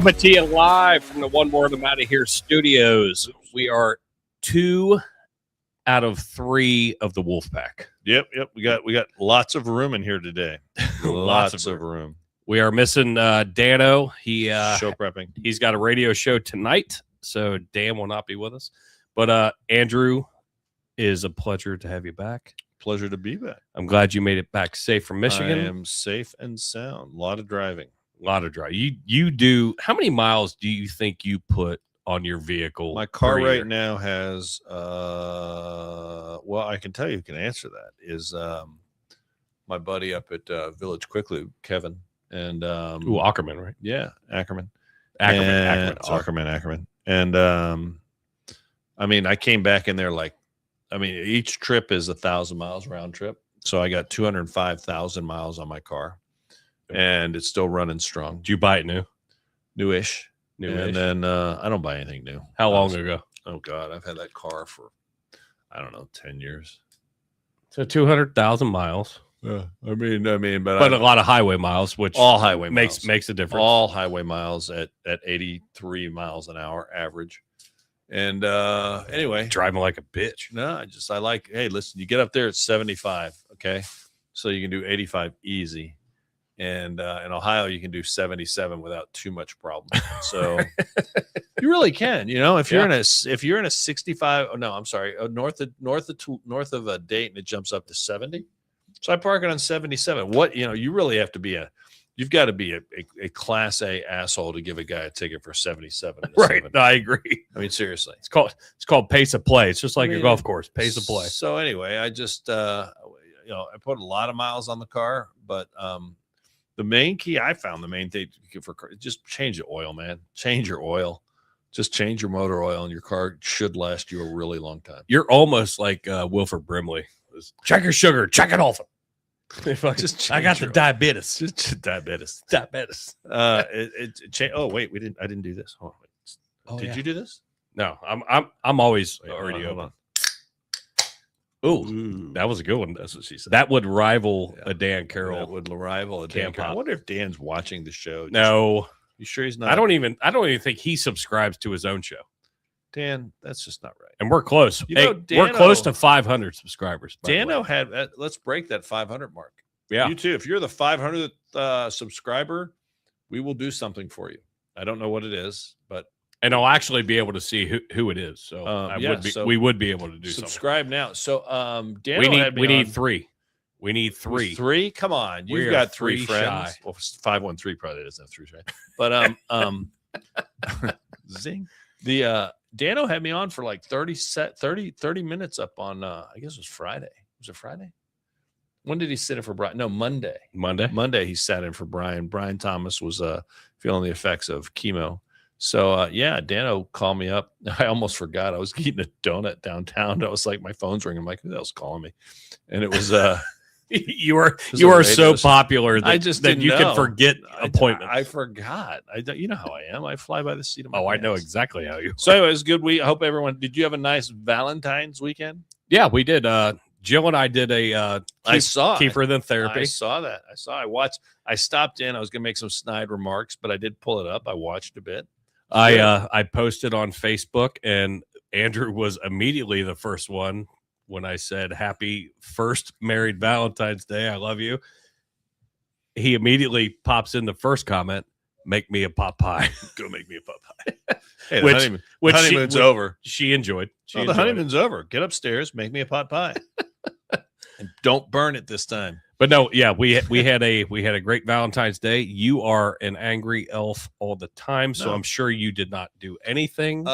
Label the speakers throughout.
Speaker 1: Coming to you live from the One More I'm Out of Here studios. We are 2 out of 3 of the Wolfpack.
Speaker 2: Yep. We got lots of room in here today. lots of room.
Speaker 1: We are missing Dano. He
Speaker 2: Show prepping.
Speaker 1: He's got a radio show tonight, so Dan will not be with us. But Andrew, is a pleasure to have you back.
Speaker 2: Pleasure to be back.
Speaker 1: I'm glad you made it back safe from Michigan.
Speaker 2: I am safe and sound. A lot of driving.
Speaker 1: A lot of drive. You do. How many miles do you think you put on your vehicle?
Speaker 2: My car right now has well, I can tell you who can answer that is my buddy up at Village Quick Lube, Kevin. And
Speaker 1: Ackerman, right?
Speaker 2: Yeah, Ackerman.
Speaker 1: Ackerman.
Speaker 2: And I mean, I came back in there each trip is 1,000 miles round trip. So I got 205,000 miles on my car. And it's still running strong.
Speaker 1: Did you buy it new?
Speaker 2: Newish. And then I don't buy anything new.
Speaker 1: How long ago?
Speaker 2: Oh, God. I've had that car for, I don't know, 10 years.
Speaker 1: So 200,000 miles.
Speaker 2: Yeah. I mean,
Speaker 1: but a lot of highway miles, which
Speaker 2: all highway miles.
Speaker 1: makes a difference.
Speaker 2: All highway miles at 83 miles an hour average. And anyway.
Speaker 1: Driving like a bitch.
Speaker 2: No, I like, hey, listen, you get up there at 75, okay? So you can do 85 easy. And in Ohio, you can do 77 without too much problem. So you really can, if you're in a 65. Oh no, I'm sorry, north of a Dayton, it jumps up to 70. So I park it on 77. What you really have to be you've got to be a class A asshole to give a guy a ticket for 77.
Speaker 1: Right, no, I agree.
Speaker 2: I mean, seriously,
Speaker 1: it's called pace of play. It's just like a golf course, pace of play.
Speaker 2: So anyway, I just I put a lot of miles on the car, but the main key I found, the main thing for just change the oil, man. Change your oil. Just change your motor oil, and your car should last you a really long time.
Speaker 1: You're almost like Wilford Brimley. Check your sugar. Check it often. I got the diabetes.
Speaker 2: Just diabetes. Oh wait, I didn't do this. Hold on, wait. Did you do this?
Speaker 1: No, I'm always already
Speaker 2: hold
Speaker 1: open.
Speaker 2: on.
Speaker 1: Ooh, that was a good one. That's what she said. That would rival a Dan Carroll.
Speaker 2: That would rival a Dan Carroll. I wonder if Dan's watching the show.
Speaker 1: No,
Speaker 2: you sure he's not?
Speaker 1: I don't even think he subscribes to his own show.
Speaker 2: Dan, that's just not right.
Speaker 1: And we're close. We're close to 500 subscribers.
Speaker 2: Dano had. Let's break that 500 mark.
Speaker 1: Yeah,
Speaker 2: you too. If you're the 500th subscriber, we will do something for you. I don't know what it is, but.
Speaker 1: And I'll actually be able to see who it is. So we would be able to do
Speaker 2: subscribe
Speaker 1: something.
Speaker 2: now. So Dan,
Speaker 1: we need 3. We need 3.
Speaker 2: 3? Come on. You've got 3 friends.
Speaker 1: Shy.
Speaker 2: Well, 513 probably doesn't have 3, right? But zing. The Dano had me on for like 30 minutes up on I guess it was Friday. Was it Friday? When did he sit in for Brian? No, Monday. Monday he sat in for Brian. Brian Thomas was feeling the effects of chemo. So, Dano called me up. I almost forgot. I was eating a donut downtown. I was like, my phone's ringing. I'm like, who the hell's calling me? And it was
Speaker 1: you are so popular that you can forget appointments.
Speaker 2: I forgot. You know how I am. I fly by the seat of my
Speaker 1: pants. I know exactly how you are.
Speaker 2: So anyways, good week. I hope everyone, did you have a nice Valentine's weekend?
Speaker 1: Yeah, we did. Jill and I did
Speaker 2: I saw
Speaker 1: Keeper Than Therapy.
Speaker 2: I saw that. I watched. I stopped in. I was going to make some snide remarks, but I did pull it up. I watched a bit.
Speaker 1: I posted on Facebook, and Andrew was immediately the first one when I said, "Happy first married Valentine's Day. I love you." He immediately pops in the first comment, "Make me a pot pie."
Speaker 2: Go make me a pot pie. Hey,
Speaker 1: which
Speaker 2: honeymoon's over.
Speaker 1: She enjoyed.
Speaker 2: The honeymoon's over. Get upstairs, make me a pot pie, and don't burn it this time.
Speaker 1: But no, yeah, we had a great Valentine's Day. You are an angry elf all the time, so I'm sure you did not do anything.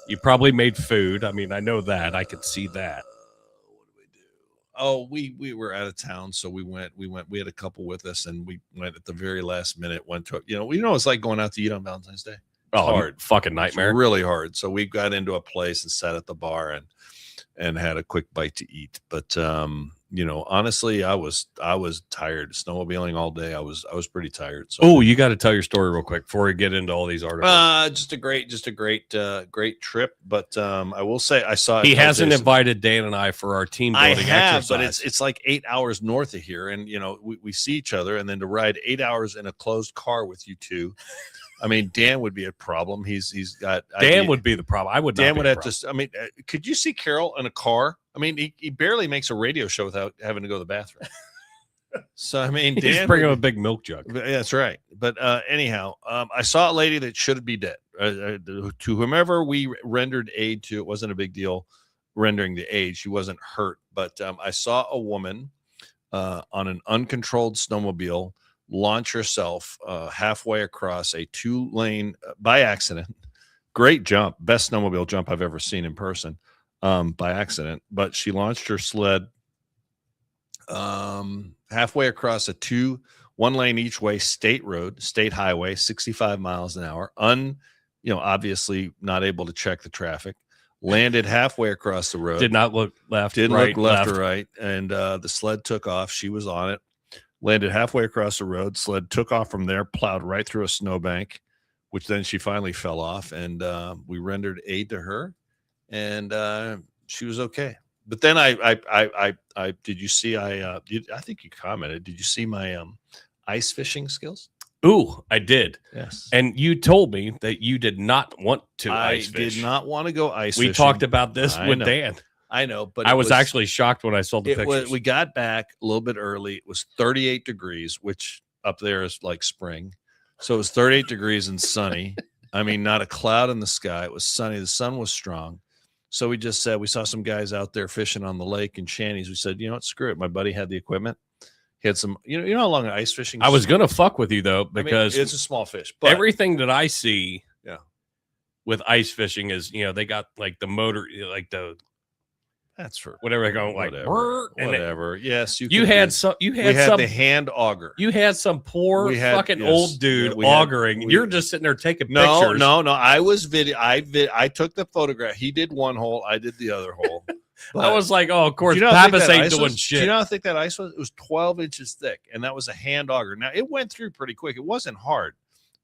Speaker 1: You probably made food. I mean, I know that. I could see that.
Speaker 2: What did we do? Oh, we were out of town, so we went. We had a couple with us, and we went at the very last minute. Went to it's like going out to eat on Valentine's Day.
Speaker 1: It's hard, fucking nightmare.
Speaker 2: It's really hard. So we got into a place and sat at the bar and had a quick bite to eat. But honestly, I was tired snowmobiling all day. I was pretty tired. So
Speaker 1: Oh, you got to tell your story real quick before we get into all these articles.
Speaker 2: just a great trip. But I will say I saw.
Speaker 1: He hasn't invited Dan and I for our team building exercise.
Speaker 2: But it's like 8 hours north of here, and we see each other, and then to ride 8 hours in a closed car with you two. I mean, Dan would be a problem. He's got
Speaker 1: Dan would be the problem. I would.
Speaker 2: Dan would have to. I mean, could you see Carol in a car? I mean, he barely makes a radio show without having to go to the bathroom. So I mean, Dan
Speaker 1: bring him a big milk jug.
Speaker 2: Yeah, that's right. But anyhow, I saw a lady that should be dead. To whomever we rendered aid to, it wasn't a big deal rendering the aid. She wasn't hurt, but I saw a woman on an uncontrolled snowmobile launch herself halfway across a 2-lane by accident. Great jump, best snowmobile jump I've ever seen in person by accident. But she launched her sled halfway across a 1-lane each way state highway, 65 miles an hour. Obviously not able to check the traffic. Landed halfway across the road.
Speaker 1: Did not look left.
Speaker 2: Didn't look left or right, and the sled took off. She was on it. Landed halfway across the road. Sled took off from there, plowed right through a snowbank, which then she finally fell off, and we rendered aid to her, and she was okay. But then I did you see I think you commented. Did you see my ice fishing skills?
Speaker 1: Ooh, I did.
Speaker 2: Yes.
Speaker 1: And you told me that you did not want to ice fish.
Speaker 2: I did not want to go ice fishing.
Speaker 1: We talked about this with Dan.
Speaker 2: I know, but
Speaker 1: I was actually shocked when I saw the pictures.
Speaker 2: We got back a little bit early. It was 38 degrees, which up there is like spring. So it was 38 degrees and sunny. I mean, not a cloud in the sky. It was sunny. The sun was strong. So we just said, we saw some guys out there fishing on the lake in Shanties. We said, you know what, screw it. My buddy had the equipment. He had some, you know how long ice fishing is?
Speaker 1: I was going to fuck with you though, because
Speaker 2: it's a small fish. But
Speaker 1: everything that I see with ice fishing is, they got like the motor, like
Speaker 2: that's for
Speaker 1: whatever they're going like
Speaker 2: whatever. Yes,
Speaker 1: you had some
Speaker 2: the hand auger.
Speaker 1: You had some poor fucking old dude augering. You're just sitting there taking pictures.
Speaker 2: No. I was I took the photograph. He did one hole. I did the other hole.
Speaker 1: I was like, oh, of course, Pappas ain't doing shit.
Speaker 2: Do you know how thick that ice was? It was 12 inches thick, and that was a hand auger. Now it went through pretty quick. It wasn't hard,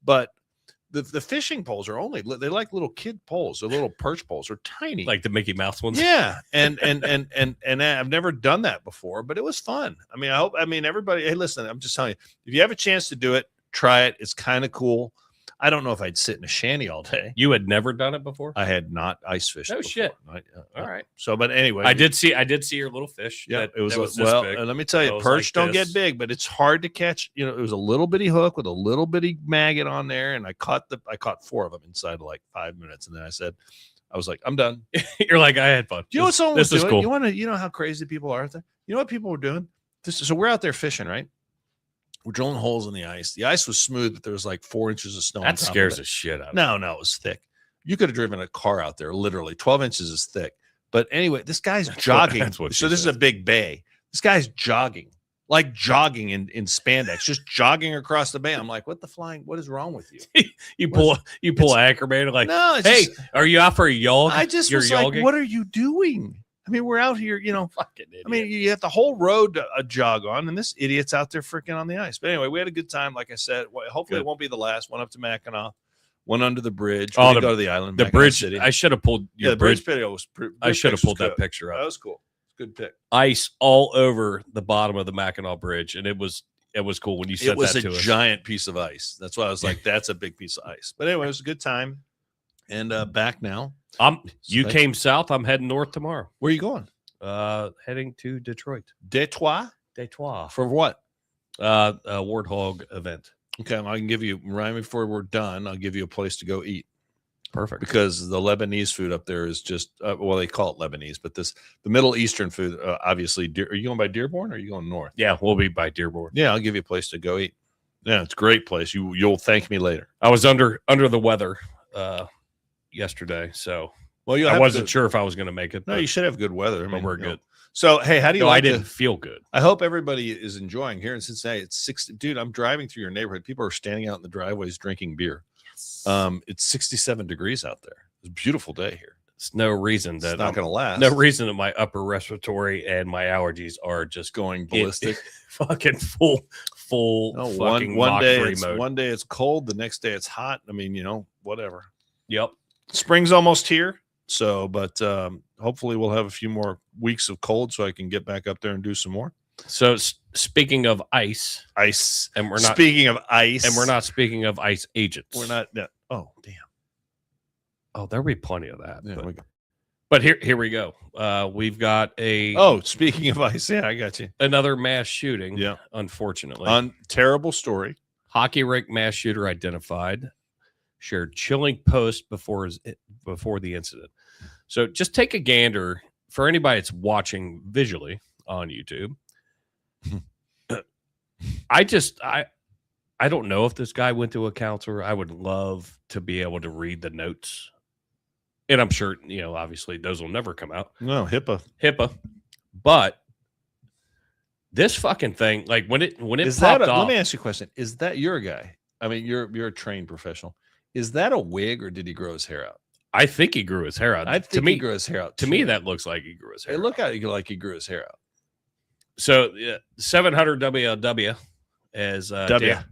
Speaker 2: but the fishing poles are they're like little kid poles. They're little perch poles. They're tiny,
Speaker 1: like the Mickey Mouse ones.
Speaker 2: Yeah, and I've never done that before, but it was fun. I mean, everybody. Hey, listen, I'm just telling you, if you have a chance to do it, try it. It's kind of cool. I don't know if I'd sit in a shanty all day.
Speaker 1: You had never done it before?
Speaker 2: I had not ice fished.
Speaker 1: No
Speaker 2: before.
Speaker 1: Shit.
Speaker 2: All right. So, but anyway,
Speaker 1: I did see your little fish.
Speaker 2: Yeah, it was well. Let me tell you, perch don't get big, but it's hard to catch. It was a little bitty hook with a little bitty maggot on there, and I caught 4 of them inside of like 5 minutes, and then I was like, I'm done.
Speaker 1: You're like, I had fun.
Speaker 2: Do you know what someone was doing?
Speaker 1: Cool.
Speaker 2: You know how crazy people are out there? You know what people were doing? So we're out there fishing, right? We're drilling holes in the ice. The ice was smooth, but there was like 4 inches of snow.
Speaker 1: That scares the shit out of
Speaker 2: me. No, it was thick. You could have driven a car out there, literally. 12 inches is thick. But anyway, this guy's jogging. So this is a big bay. This guy's jogging in spandex, just jogging across the bay. I'm like, what is wrong with you?
Speaker 1: you pull Ackerman like, no, hey, are you out for a yog?
Speaker 2: You're was like, what are you doing? I mean, we're out here, fucking idiot. I mean, you have the whole road to jog on, and this idiot's out there freaking on the ice. But anyway, we had a good time. Like I said, hopefully it won't be the last. Went up to Mackinac, went under the bridge. Go to the island.
Speaker 1: The bridge. City. I should have pulled your
Speaker 2: bridge video was
Speaker 1: I should have pulled that picture up.
Speaker 2: That was cool. Good pick.
Speaker 1: Ice all over the bottom of the Mackinac Bridge, and it was cool when you said that to us.
Speaker 2: It was a giant piece of ice. That's why I was like, that's a big piece of ice. But anyway, it was a good time. And back now.
Speaker 1: You came south. I'm heading north tomorrow.
Speaker 2: Where are you going?
Speaker 1: Heading to Detroit.
Speaker 2: Detroit. For what?
Speaker 1: A Warthog event.
Speaker 2: Okay, I can give you right before we're done. I'll give you a place to go eat.
Speaker 1: Perfect.
Speaker 2: Because the Lebanese food up there is just they call it Lebanese, but the Middle Eastern food, obviously. Are you going by Dearborn or are you going north?
Speaker 1: Yeah, we'll be by Dearborn.
Speaker 2: Yeah, I'll give you a place to go eat. Yeah, it's a great place. You'll thank me later.
Speaker 1: I was under the weather yesterday, so. Well, I wasn't sure if I was going to make it.
Speaker 2: No, you should have good weather.
Speaker 1: But we're good.
Speaker 2: So, hey, how do you
Speaker 1: I didn't feel good.
Speaker 2: I hope everybody is enjoying here in Cincinnati. It's 60. Dude, I'm driving through your neighborhood. People are standing out in the driveways drinking beer. It's 67 degrees out there. It's a beautiful day here.
Speaker 1: It's no reason that
Speaker 2: It's not going to last.
Speaker 1: no reason that my upper respiratory and my allergies are just
Speaker 2: Going ballistic.
Speaker 1: Fucking full
Speaker 2: No,
Speaker 1: fucking
Speaker 2: one day
Speaker 1: Mach 3
Speaker 2: it's
Speaker 1: mode.
Speaker 2: one day it's cold, the next day it's hot. I mean, whatever.
Speaker 1: Yep.
Speaker 2: Spring's almost here. So, but hopefully we'll have a few more weeks of cold so I can get back up there and do some more.
Speaker 1: So speaking of ice,
Speaker 2: and we're not speaking of ice,
Speaker 1: and we're not speaking of ice agents.
Speaker 2: We're not. Oh, damn.
Speaker 1: Oh, there'll be plenty of that.
Speaker 2: Yeah,
Speaker 1: but here we go. We've got
Speaker 2: speaking of ice, yeah, I got you.
Speaker 1: Another mass shooting.
Speaker 2: Yeah,
Speaker 1: unfortunately,
Speaker 2: terrible story.
Speaker 1: Hockey rink mass shooter identified. Shared chilling post before the incident. So just take a gander for anybody that's watching visually on YouTube. I don't know if this guy went to a counselor. I would love to be able to read the notes. And I'm sure, obviously those will never come out.
Speaker 2: No, HIPAA.
Speaker 1: But this fucking thing, like when it
Speaker 2: is
Speaker 1: popped
Speaker 2: that
Speaker 1: off.
Speaker 2: Let me ask you a question. Is that your guy? I mean, you're a trained professional. Is that a wig or did he grow his hair out?
Speaker 1: I think he grew his hair out.
Speaker 2: I think he grew his hair out.
Speaker 1: To me, that looks like he grew his hair out.
Speaker 2: It looked like he grew his hair out.
Speaker 1: So 700 WLW, as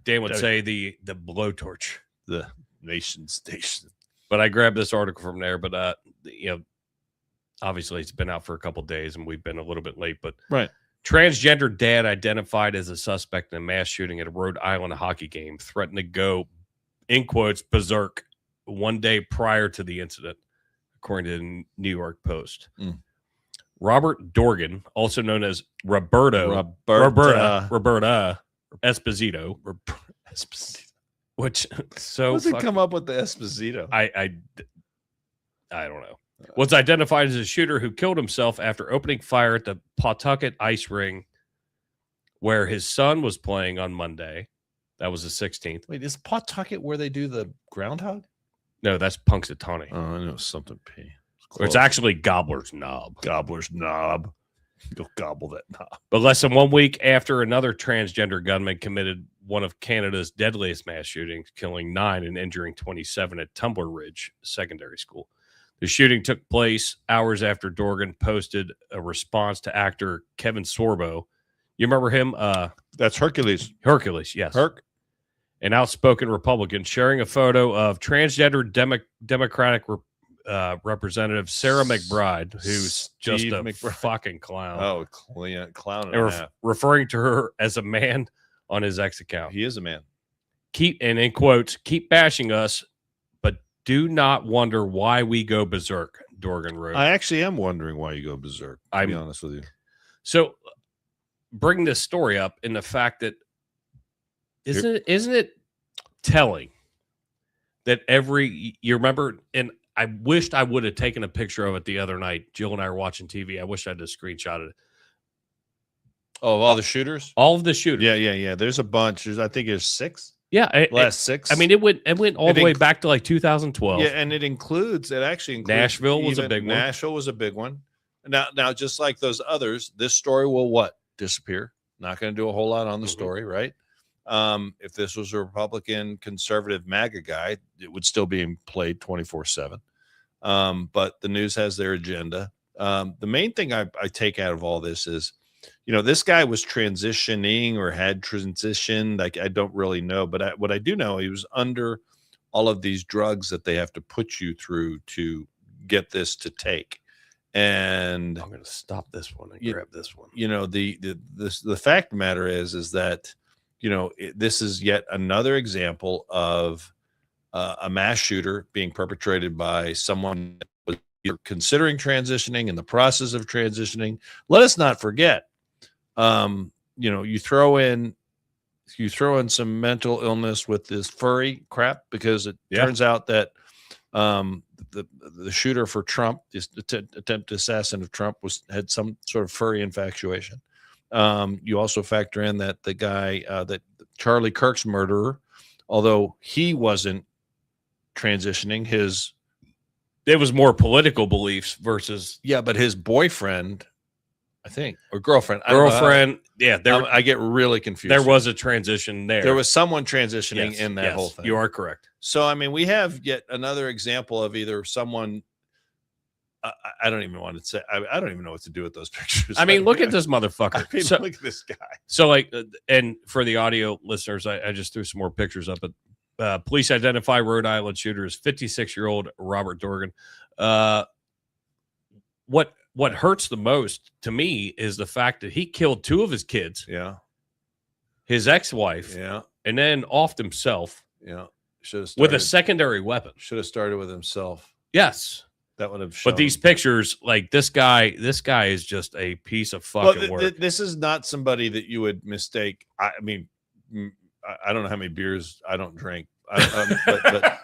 Speaker 1: Dan would say, the blowtorch,
Speaker 2: the nation station.
Speaker 1: But I grabbed this article from there. But obviously it's been out for a couple of days, and we've been a little bit late. But
Speaker 2: right,
Speaker 1: transgender dad identified as a suspect in a mass shooting at a Rhode Island hockey game, threatened to go, in quotes, berserk 1 day prior to the incident, according to the New York Post. Robert Dorgan, also known as Roberta Esposito, which
Speaker 2: does it come up with the Esposito?
Speaker 1: I don't know. Was identified as a shooter who killed himself after opening fire at the Pawtucket Ice Ring, where his son was playing on Monday. That was the 16th.
Speaker 2: Wait, is Pawtucket where they do the groundhog?
Speaker 1: No, that's Punxsutawney.
Speaker 2: Oh, I know something P.
Speaker 1: It's actually Gobbler's Knob.
Speaker 2: Gobbler's Knob. Go gobble that knob.
Speaker 1: But less than 1 week after another transgender gunman committed one of Canada's deadliest mass shootings, killing 9 and injuring 27 at Tumbler Ridge Secondary School. The shooting took place hours after Dorgan posted a response to actor Kevin Sorbo. You remember him?
Speaker 2: That's Hercules.
Speaker 1: Hercules, yes.
Speaker 2: Herc.
Speaker 1: An outspoken Republican sharing a photo of transgender Democratic Representative Sarah McBride, who's just a fucking clown.
Speaker 2: Oh, clown and
Speaker 1: and
Speaker 2: a half.
Speaker 1: referring to her as a man on his ex account.
Speaker 2: He is a man.
Speaker 1: And in quotes, keep bashing us, but do not wonder why we go berserk, Dorgan wrote.
Speaker 2: I actually am wondering why you go berserk, to be honest with you.
Speaker 1: So bring this story up in the fact that isn't it telling that you remember, and I wished I would have taken a picture of it the other night. Jill and I were watching TV. I wish I had a screenshot of it.
Speaker 2: Oh, all the shooters?
Speaker 1: All of the shooters.
Speaker 2: Yeah. There's a bunch. I think there's 6.
Speaker 1: Yeah.
Speaker 2: Last 6.
Speaker 1: I mean, it went all the way back to like 2012.
Speaker 2: Yeah, and it actually includes
Speaker 1: Nashville was a big one.
Speaker 2: Nashville was a big one. Now, just like those others, this story will what? Disappear. Not going to do a whole lot on the story, right? If this was a Republican conservative MAGA guy, it would still be played 24/7. But the news has their agenda. The main thing I take out of all this is, this guy was transitioning or had transitioned. Like, I don't really know, but what I do know, he was under all of these drugs that they have to put you through to get this to take. And
Speaker 1: I'm going to stop this one and grab this one.
Speaker 2: The fact of the matter is that, this is yet another example of a mass shooter being perpetrated by someone that was either considering transitioning, in the process of transitioning. Let us not forget, you throw in some mental illness with this furry crap, because it turns out that the shooter for Trump, this attempted assassin of Trump, had some sort of furry infatuation. You also factor in that the guy, that Charlie Kirk's murderer, although he wasn't transitioning,
Speaker 1: it was more political beliefs versus
Speaker 2: but his boyfriend, I think, or girlfriend.
Speaker 1: I
Speaker 2: get really confused.
Speaker 1: There was a transition there.
Speaker 2: There was someone transitioning in that whole thing.
Speaker 1: You are correct.
Speaker 2: So, I mean, we have yet another example of either someone I don't even want to say. I don't even know what to do with those pictures.
Speaker 1: I mean, look at this motherfucker.
Speaker 2: I mean,
Speaker 1: So,
Speaker 2: look at this guy.
Speaker 1: so like, and for the audio listeners, I just threw some more pictures up. But police identify Rhode Island shooter as 56-year-old Robert Dorgan. What hurts the most to me is the fact that he killed 2 of his kids.
Speaker 2: Yeah.
Speaker 1: His ex-wife.
Speaker 2: Yeah.
Speaker 1: And then offed himself.
Speaker 2: Yeah. Should have
Speaker 1: with a secondary weapon.
Speaker 2: Should have started with himself.
Speaker 1: Yes.
Speaker 2: That would have shown.
Speaker 1: But these pictures, like this guy is just a piece of fucking work.
Speaker 2: This is not somebody that you would mistake. I mean, I don't know how many beers I don't drink. But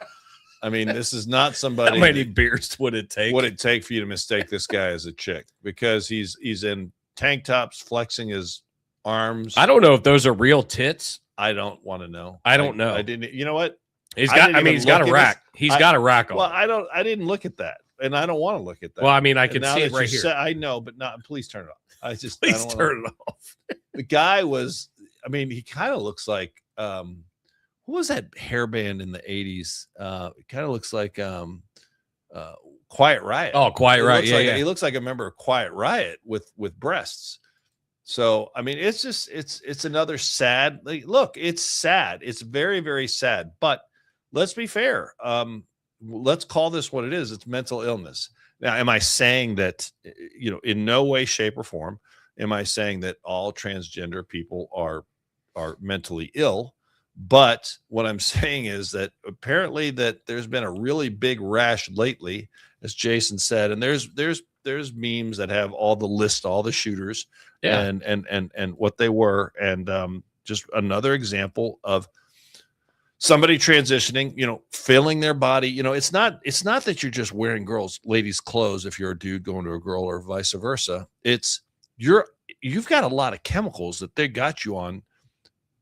Speaker 2: I mean, this is not somebody.
Speaker 1: How many beers would it take?
Speaker 2: Would it take for you to mistake this guy as a chick? Because he's in tank tops, flexing his arms.
Speaker 1: I don't know if those are real tits.
Speaker 2: I don't want to know.
Speaker 1: I don't know.
Speaker 2: I didn't. You know what?
Speaker 1: He's got. I mean, he's got a rack. He's got a rack on.
Speaker 2: Well, I didn't look at that, and I don't want to look at that.
Speaker 1: Well, I mean, I can see it right here.
Speaker 2: I know, but not. Please turn it off.
Speaker 1: Please turn it off.
Speaker 2: The guy was. I mean, he kind of looks like. Who was that hairband in the 80s? It kind of looks like Quiet Riot.
Speaker 1: Oh, Quiet Riot. Yeah.
Speaker 2: He looks like a member of Quiet Riot with breasts. So, I mean, it's just it's another sad. Look, it's sad. It's very, very sad. But let's be fair. Let's call this what it is. It's mental illness. Now, am I saying that, in no way, shape, or form, am I saying that all transgender people are mentally ill? But what I'm saying is that apparently that there's been a really big rash lately, as Jason said, and there's memes that have all the shooters, and what they were, and just another example of somebody transitioning, filling their body. It's not that you're just wearing ladies' clothes if you're a dude going to a girl or vice versa. It's you've got a lot of chemicals that they got you on,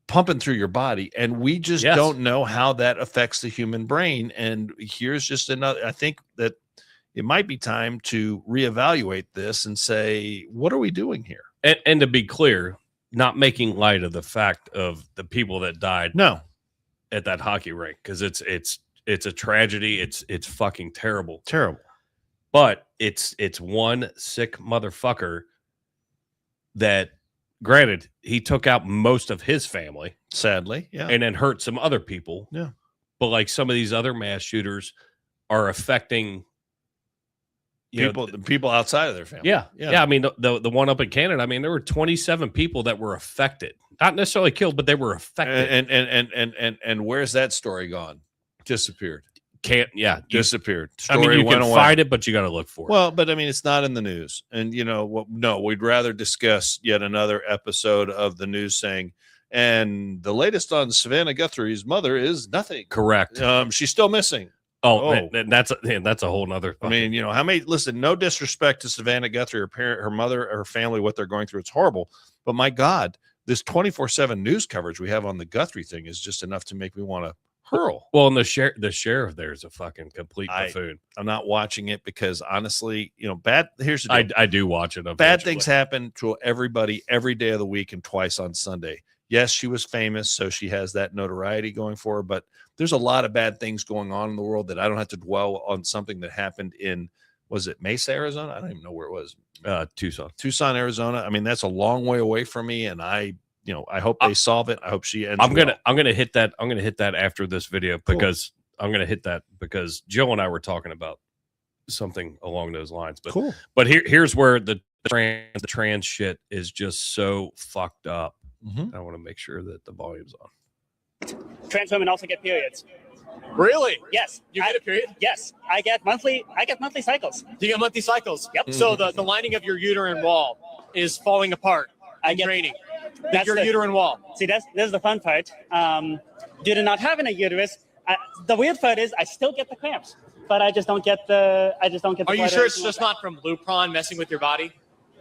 Speaker 2: pumping through your body, and we just don't know how that affects the human brain. And here's just another. I think that it might be time to reevaluate this and say, what are we doing here?
Speaker 1: And to be clear, not making light of the fact of the people that died.
Speaker 2: No,
Speaker 1: at that hockey rink, because it's a tragedy. It's fucking terrible. But it's one sick motherfucker that. Granted, he took out most of his family,
Speaker 2: sadly,
Speaker 1: and then hurt some other people.
Speaker 2: Yeah.
Speaker 1: But like some of these other mass shooters are affecting
Speaker 2: people outside of their family.
Speaker 1: Yeah. I mean, the one up in Canada, I mean, there were 27 people that were affected, not necessarily killed, but they were affected.
Speaker 2: And where's that story gone? Disappeared. Disappeared.
Speaker 1: Story you can find it, but you got to look for it.
Speaker 2: Well, but I mean, it's not in the news. And no, we'd rather discuss yet another episode of the news saying, and the latest on Savannah Guthrie's mother is nothing.
Speaker 1: Correct.
Speaker 2: She's still missing.
Speaker 1: And that's a whole nother.
Speaker 2: I mean, how many? Listen, no disrespect to Savannah Guthrie, her mother, her family, what they're going through. It's horrible. But my God, this 24/7 news coverage we have on the Guthrie thing is just enough to make me want to hurl.
Speaker 1: Well, and the sheriff there is a fucking complete buffoon.
Speaker 2: I'm not watching it because honestly, here's the deal.
Speaker 1: I do watch it.
Speaker 2: Bad things happen to everybody every day of the week and twice on Sunday. Yes, she was famous, so she has that notoriety going for her, but there's a lot of bad things going on in the world that I don't have to dwell on something that happened in, was it Mesa, Arizona? I don't even know where it was. Tucson, Arizona. I mean, that's a long way away from me, and I hope they solve it. I hope she ends.
Speaker 1: I'm gonna hit that. I'm gonna hit that after this video because I'm gonna hit that because Jill and I were talking about something along those lines. But But here's where the trans shit is just so fucked up.
Speaker 2: Mm-hmm.
Speaker 1: I want to make sure that the volume's on.
Speaker 3: Trans women also get periods.
Speaker 4: Really?
Speaker 3: Yes.
Speaker 4: You get a period?
Speaker 3: Yes. I get monthly cycles.
Speaker 4: You get monthly cycles?
Speaker 3: Yep.
Speaker 4: So the lining of your uterine wall is falling apart and draining. That's your uterine wall.
Speaker 3: See, this is the fun part. Due to not having a uterus, the weird part is I still get the cramps, but I just don't get the.
Speaker 4: Are you sure it's just not from Lupron messing with your body?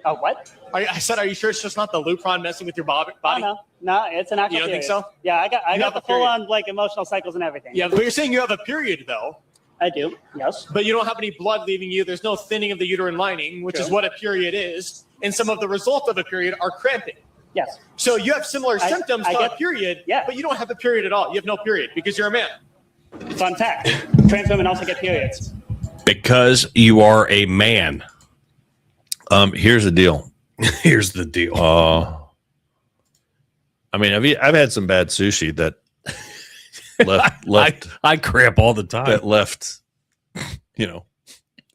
Speaker 3: Oh, what?
Speaker 4: Are you sure it's just not the Lupron messing with your body?
Speaker 3: Oh, no, it's an actual.
Speaker 4: You don't think so?
Speaker 3: Yeah, I got the full on emotional cycles and everything.
Speaker 4: Yeah, but you're saying you have a period though.
Speaker 3: I do. Yes.
Speaker 4: But you don't have any blood leaving you. There's no thinning of the uterine lining, which is what a period is. And some of the results of a period are cramping.
Speaker 3: Yes.
Speaker 4: So you have similar symptoms to a period, but you don't have a period at all. You have no period because you're a man.
Speaker 3: Fun fact: trans women also get periods.
Speaker 1: Because you are a man.
Speaker 2: Here's the deal.
Speaker 1: Here's the deal.
Speaker 2: I mean, I've had some bad sushi that left
Speaker 1: I cramp all the time.
Speaker 2: that left,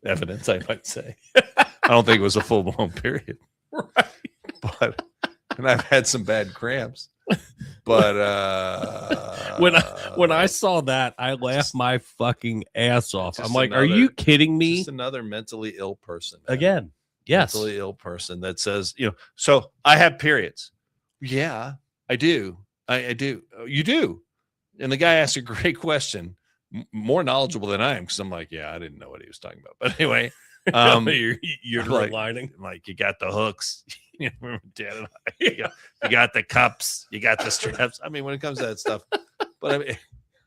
Speaker 2: evidence, I might say. I don't think it was a full blown period.
Speaker 1: Right.
Speaker 2: But and I've had some bad cramps. But
Speaker 1: when I saw that, I laughed my fucking ass off. I'm like, are
Speaker 2: another-
Speaker 1: you kidding me?
Speaker 2: Just another mentally ill person. man.
Speaker 1: Again. Yes.
Speaker 2: Mentally ill person that says, so I have periods. Yeah, I do. I do. You do. And the guy asked a great question, more knowledgeable than I am, because I'm like, yeah, I didn't know what he was talking about. But anyway,
Speaker 1: you're
Speaker 2: like,
Speaker 1: lining.
Speaker 2: like you got the hooks, remember Dad and I, you got the cups, you got the straps. I mean, when it comes to that stuff, but I mean,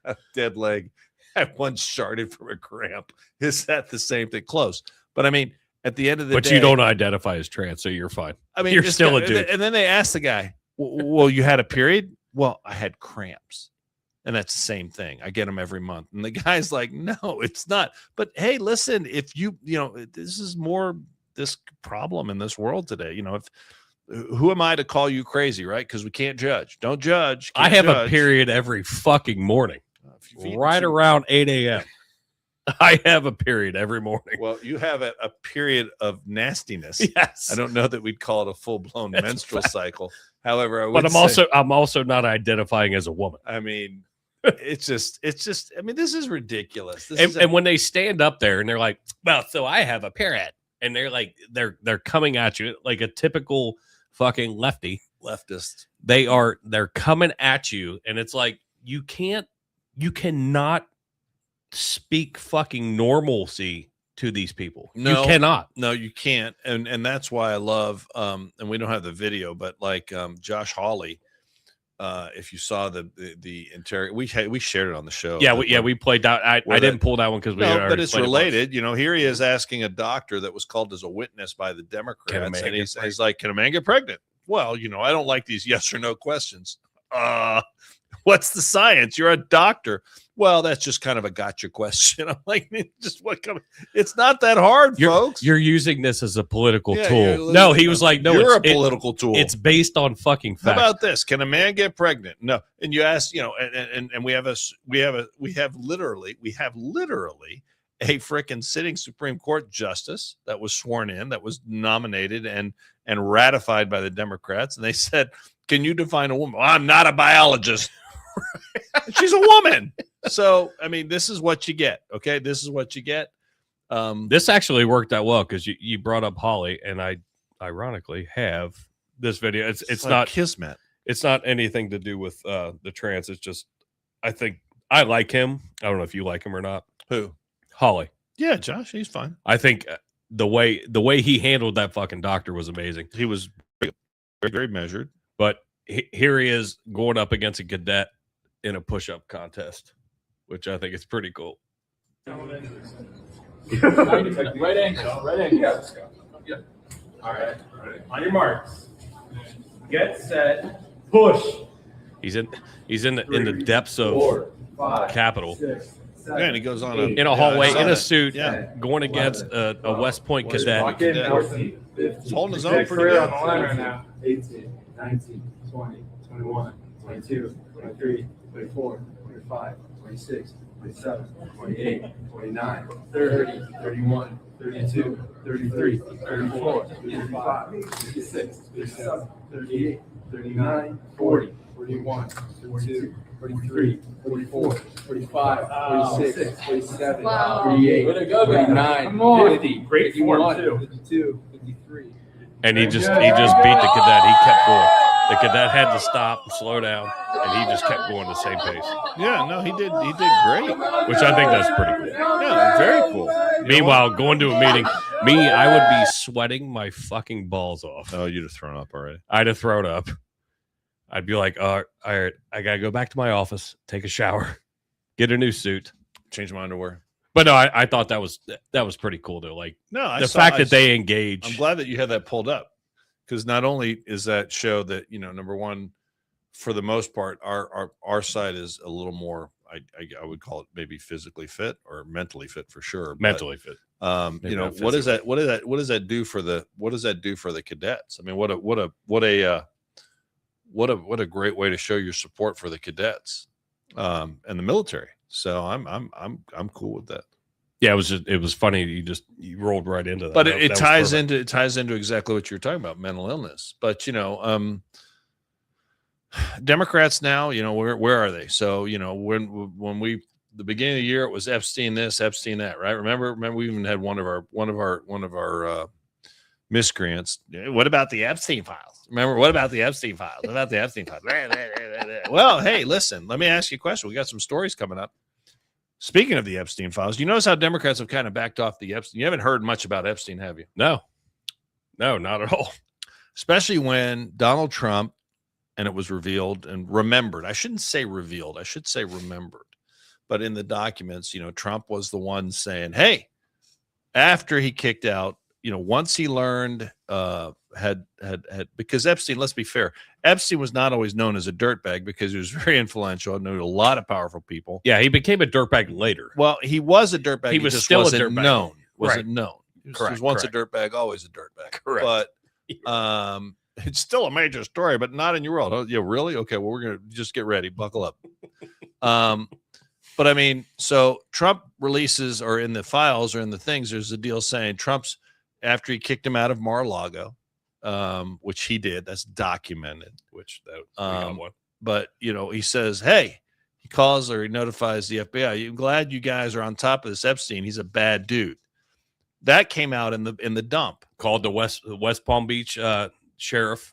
Speaker 2: a dead leg, I once sharded from a cramp. Is that the same thing? Close. But I mean, at the end of the day,
Speaker 1: But you don't identify as trans, so you're fine.
Speaker 2: I mean,
Speaker 1: you're
Speaker 2: this
Speaker 1: still
Speaker 2: guy-
Speaker 1: a dude.
Speaker 2: And then they asked the guy, well, you had a period? Well, I had cramps. And that's the same thing. I get them every month. And the guy's like, no, it's not. But hey, listen, if this is more this problem in this world today. Who am I to call you crazy, right? Because we can't judge. Don't judge.
Speaker 1: I
Speaker 2: Can't
Speaker 1: have a
Speaker 2: judge.
Speaker 1: period every fucking morning,
Speaker 2: If you've eaten
Speaker 1: right
Speaker 2: too-
Speaker 1: around 8 a.m. I have a period every morning.
Speaker 2: Well, you have a period of nastiness.
Speaker 1: Yes.
Speaker 2: I don't know that we'd call it a full-blown
Speaker 1: That's a
Speaker 2: menstrual
Speaker 1: fact.
Speaker 2: cycle. However, I would
Speaker 1: But I'm also not identifying as a woman.
Speaker 2: I mean, it's just, I mean, this is ridiculous. This
Speaker 1: And when they stand up there and they're like, well, so I have a period, and they're like, they're coming at you like a typical fucking lefty.
Speaker 2: leftist.
Speaker 1: They're coming at you, and it's like you cannot speak fucking normalcy to these people.
Speaker 2: No.
Speaker 1: You cannot.
Speaker 2: No, you can't. And that's why I love, and we don't have the video, but like Josh Hawley, if you saw the we shared it on the show.
Speaker 1: Yeah, we played that. I
Speaker 2: Where
Speaker 1: didn't pull that one because we
Speaker 2: No,
Speaker 1: already
Speaker 2: but it's
Speaker 1: played it once.
Speaker 2: related. Here he is asking a doctor that was called as a witness by the Democrats,
Speaker 1: man
Speaker 2: and
Speaker 1: get
Speaker 2: he's like, "Can a man get pregnant?" Well, I don't like these yes or no questions. What's the science? You're a doctor. Well, that's just kind of a gotcha question. I'm like, just what kind of? It's not that hard, folks.
Speaker 1: You're using this as a political
Speaker 2: Yeah,
Speaker 1: tool. No, he was like, no,
Speaker 2: you're
Speaker 1: it's
Speaker 2: a political tool.
Speaker 1: It's based on fucking
Speaker 2: How
Speaker 1: facts.
Speaker 2: about this? Can a man get pregnant? No. And you ask, and we have literally a freaking sitting Supreme Court justice that was sworn in, that was nominated and ratified by the Democrats. And they said, can you define a woman? Well, I'm not a biologist. She's a woman. So, I mean, this is what you get. Okay. This is what you get.
Speaker 1: This actually worked out well because you brought up Holly, and I ironically have this video. It's
Speaker 2: like
Speaker 1: not
Speaker 2: kismet.
Speaker 1: It's not anything to do with the trans. It's just I think I like him. I don't know if you like him or not.
Speaker 2: Who?
Speaker 1: Holly.
Speaker 2: Yeah, Josh. He's fine.
Speaker 1: I think the way he handled that fucking doctor was amazing.
Speaker 2: He was very, very measured.
Speaker 1: But here he is going up against a cadet in a push-up contest, which I think is pretty cool.
Speaker 5: Right ankle. Yeah. Yep. All right. On your marks. Get set. Push.
Speaker 1: He's in the depths of
Speaker 5: 4, 5,
Speaker 1: Capitol.
Speaker 5: 6, 7,
Speaker 2: Yeah, and he goes on
Speaker 5: 8,
Speaker 1: in a hallway
Speaker 2: I saw
Speaker 1: in a
Speaker 2: that.
Speaker 1: suit,
Speaker 2: Yeah.
Speaker 1: going against a West Point
Speaker 2: West
Speaker 1: cadet.
Speaker 2: Point.
Speaker 5: Lock in,
Speaker 2: Cadet.
Speaker 5: 14, 15.
Speaker 2: He's holding his own
Speaker 5: Next
Speaker 2: pretty
Speaker 5: career
Speaker 2: good.
Speaker 5: on the line right now. 18, 19, 20, 21, 22, 23, 24, 25, 26, 27, 28, 29, 30, 31, 32, 33, 34, 35, 36, 37, 38, 39, 40, 41, 42, 43, 44, 45, 46, 47,
Speaker 6: Wow.
Speaker 5: 48,
Speaker 6: Way to go, guys.
Speaker 5: 49,
Speaker 6: Come on.
Speaker 5: 50,
Speaker 6: Great
Speaker 5: 51,
Speaker 6: form, too.
Speaker 5: 52, 53.
Speaker 1: And he just beat the cadet. He kept going. The cadet had to stop and slow down, and he just kept going the same pace,
Speaker 2: Yeah, no, he did great.
Speaker 1: which I think that's pretty cool.
Speaker 2: Yeah, very cool.
Speaker 1: Meanwhile, going to a meeting, I would be sweating my fucking balls off.
Speaker 2: Oh, you'd have thrown up already.
Speaker 1: I'd have thrown up. I'd be like, all right, I got to go back to my office, take a shower, get a new suit.
Speaker 2: Change my underwear.
Speaker 1: But no, I thought that was pretty cool, though. Like
Speaker 2: No,
Speaker 1: the fact that they engage.
Speaker 2: I'm glad that you had that pulled up, because not only is that show that, number one, for the most part, our side is a little more I would call it maybe physically fit or mentally fit for sure.
Speaker 1: Mentally fit.
Speaker 2: You know,
Speaker 1: not
Speaker 2: what does
Speaker 1: physically.
Speaker 2: what does that do for the cadets? I mean, what a great way to show your support for the cadets and the military. So I'm cool with that.
Speaker 1: Yeah, it was funny. You rolled right into that.
Speaker 2: But
Speaker 1: That
Speaker 2: it
Speaker 1: was
Speaker 2: ties
Speaker 1: perfect.
Speaker 2: into exactly what you're talking about, mental illness. But you know, Democrats now, you know, where are they? So you know, when we the beginning of the year, it was Epstein this, Epstein that, right? Remember we even had one of our miscreants. What about the Epstein files? Remember, what about the Epstein files? What about the Epstein files? Well, hey, listen, let me ask you a question. We got some stories coming up. Speaking of the Epstein files, you notice how Democrats have kind of backed off the Epstein. You haven't heard much about Epstein, have you?
Speaker 1: No, not at all.
Speaker 2: Especially when Donald Trump, and it was revealed and remembered. I shouldn't say revealed. I should say remembered. But in the documents, you know, Trump was the one saying, hey, after he kicked out, you know, once he learned, had because Epstein, let's be fair, Epstein was not always known as a dirtbag because he was very influential, knew a lot of powerful people.
Speaker 1: Yeah, he became a dirtbag later.
Speaker 2: Well, he was a dirtbag.
Speaker 1: He was
Speaker 2: just
Speaker 1: still a
Speaker 2: wasn't
Speaker 1: dirtbag.
Speaker 2: known. Wasn't
Speaker 1: Right.
Speaker 2: known. He was
Speaker 1: Correct,
Speaker 2: once a dirtbag, always a dirtbag.
Speaker 1: Correct.
Speaker 2: But it's still a major story, but not in your world. Oh, yeah, really? Okay, well, we're gonna just get ready, buckle up. But I mean, so Trump releases, or in the files or in the things, there's a deal saying Trump's, after he kicked him out of Mar-a-Lago, which he did, that's documented.
Speaker 1: Which that we got one.
Speaker 2: But you know, he says, hey, he calls or he notifies the FBI. I'm glad you guys are on top of this Epstein. He's a bad dude. That came out in the dump.
Speaker 1: Called the West Palm Beach sheriff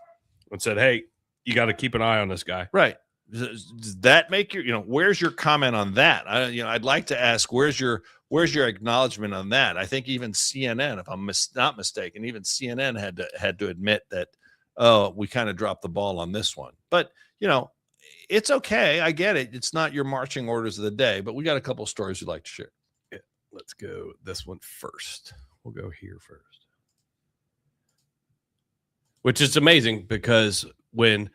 Speaker 1: and said, hey, you got to keep an eye on this guy.
Speaker 2: Right. Does that make your, you know, where's your comment on that? I'd like to ask, where's your acknowledgement on that? I think even CNN, if I'm not mistaken, even CNN had to admit that, oh, we kind of dropped the ball on this one. But, you know, it's okay. I get it. It's not your marching orders of the day, but we got a couple of stories we'd like to share.
Speaker 1: Yeah, let's go this one first. We'll go here first. Which is amazing because when,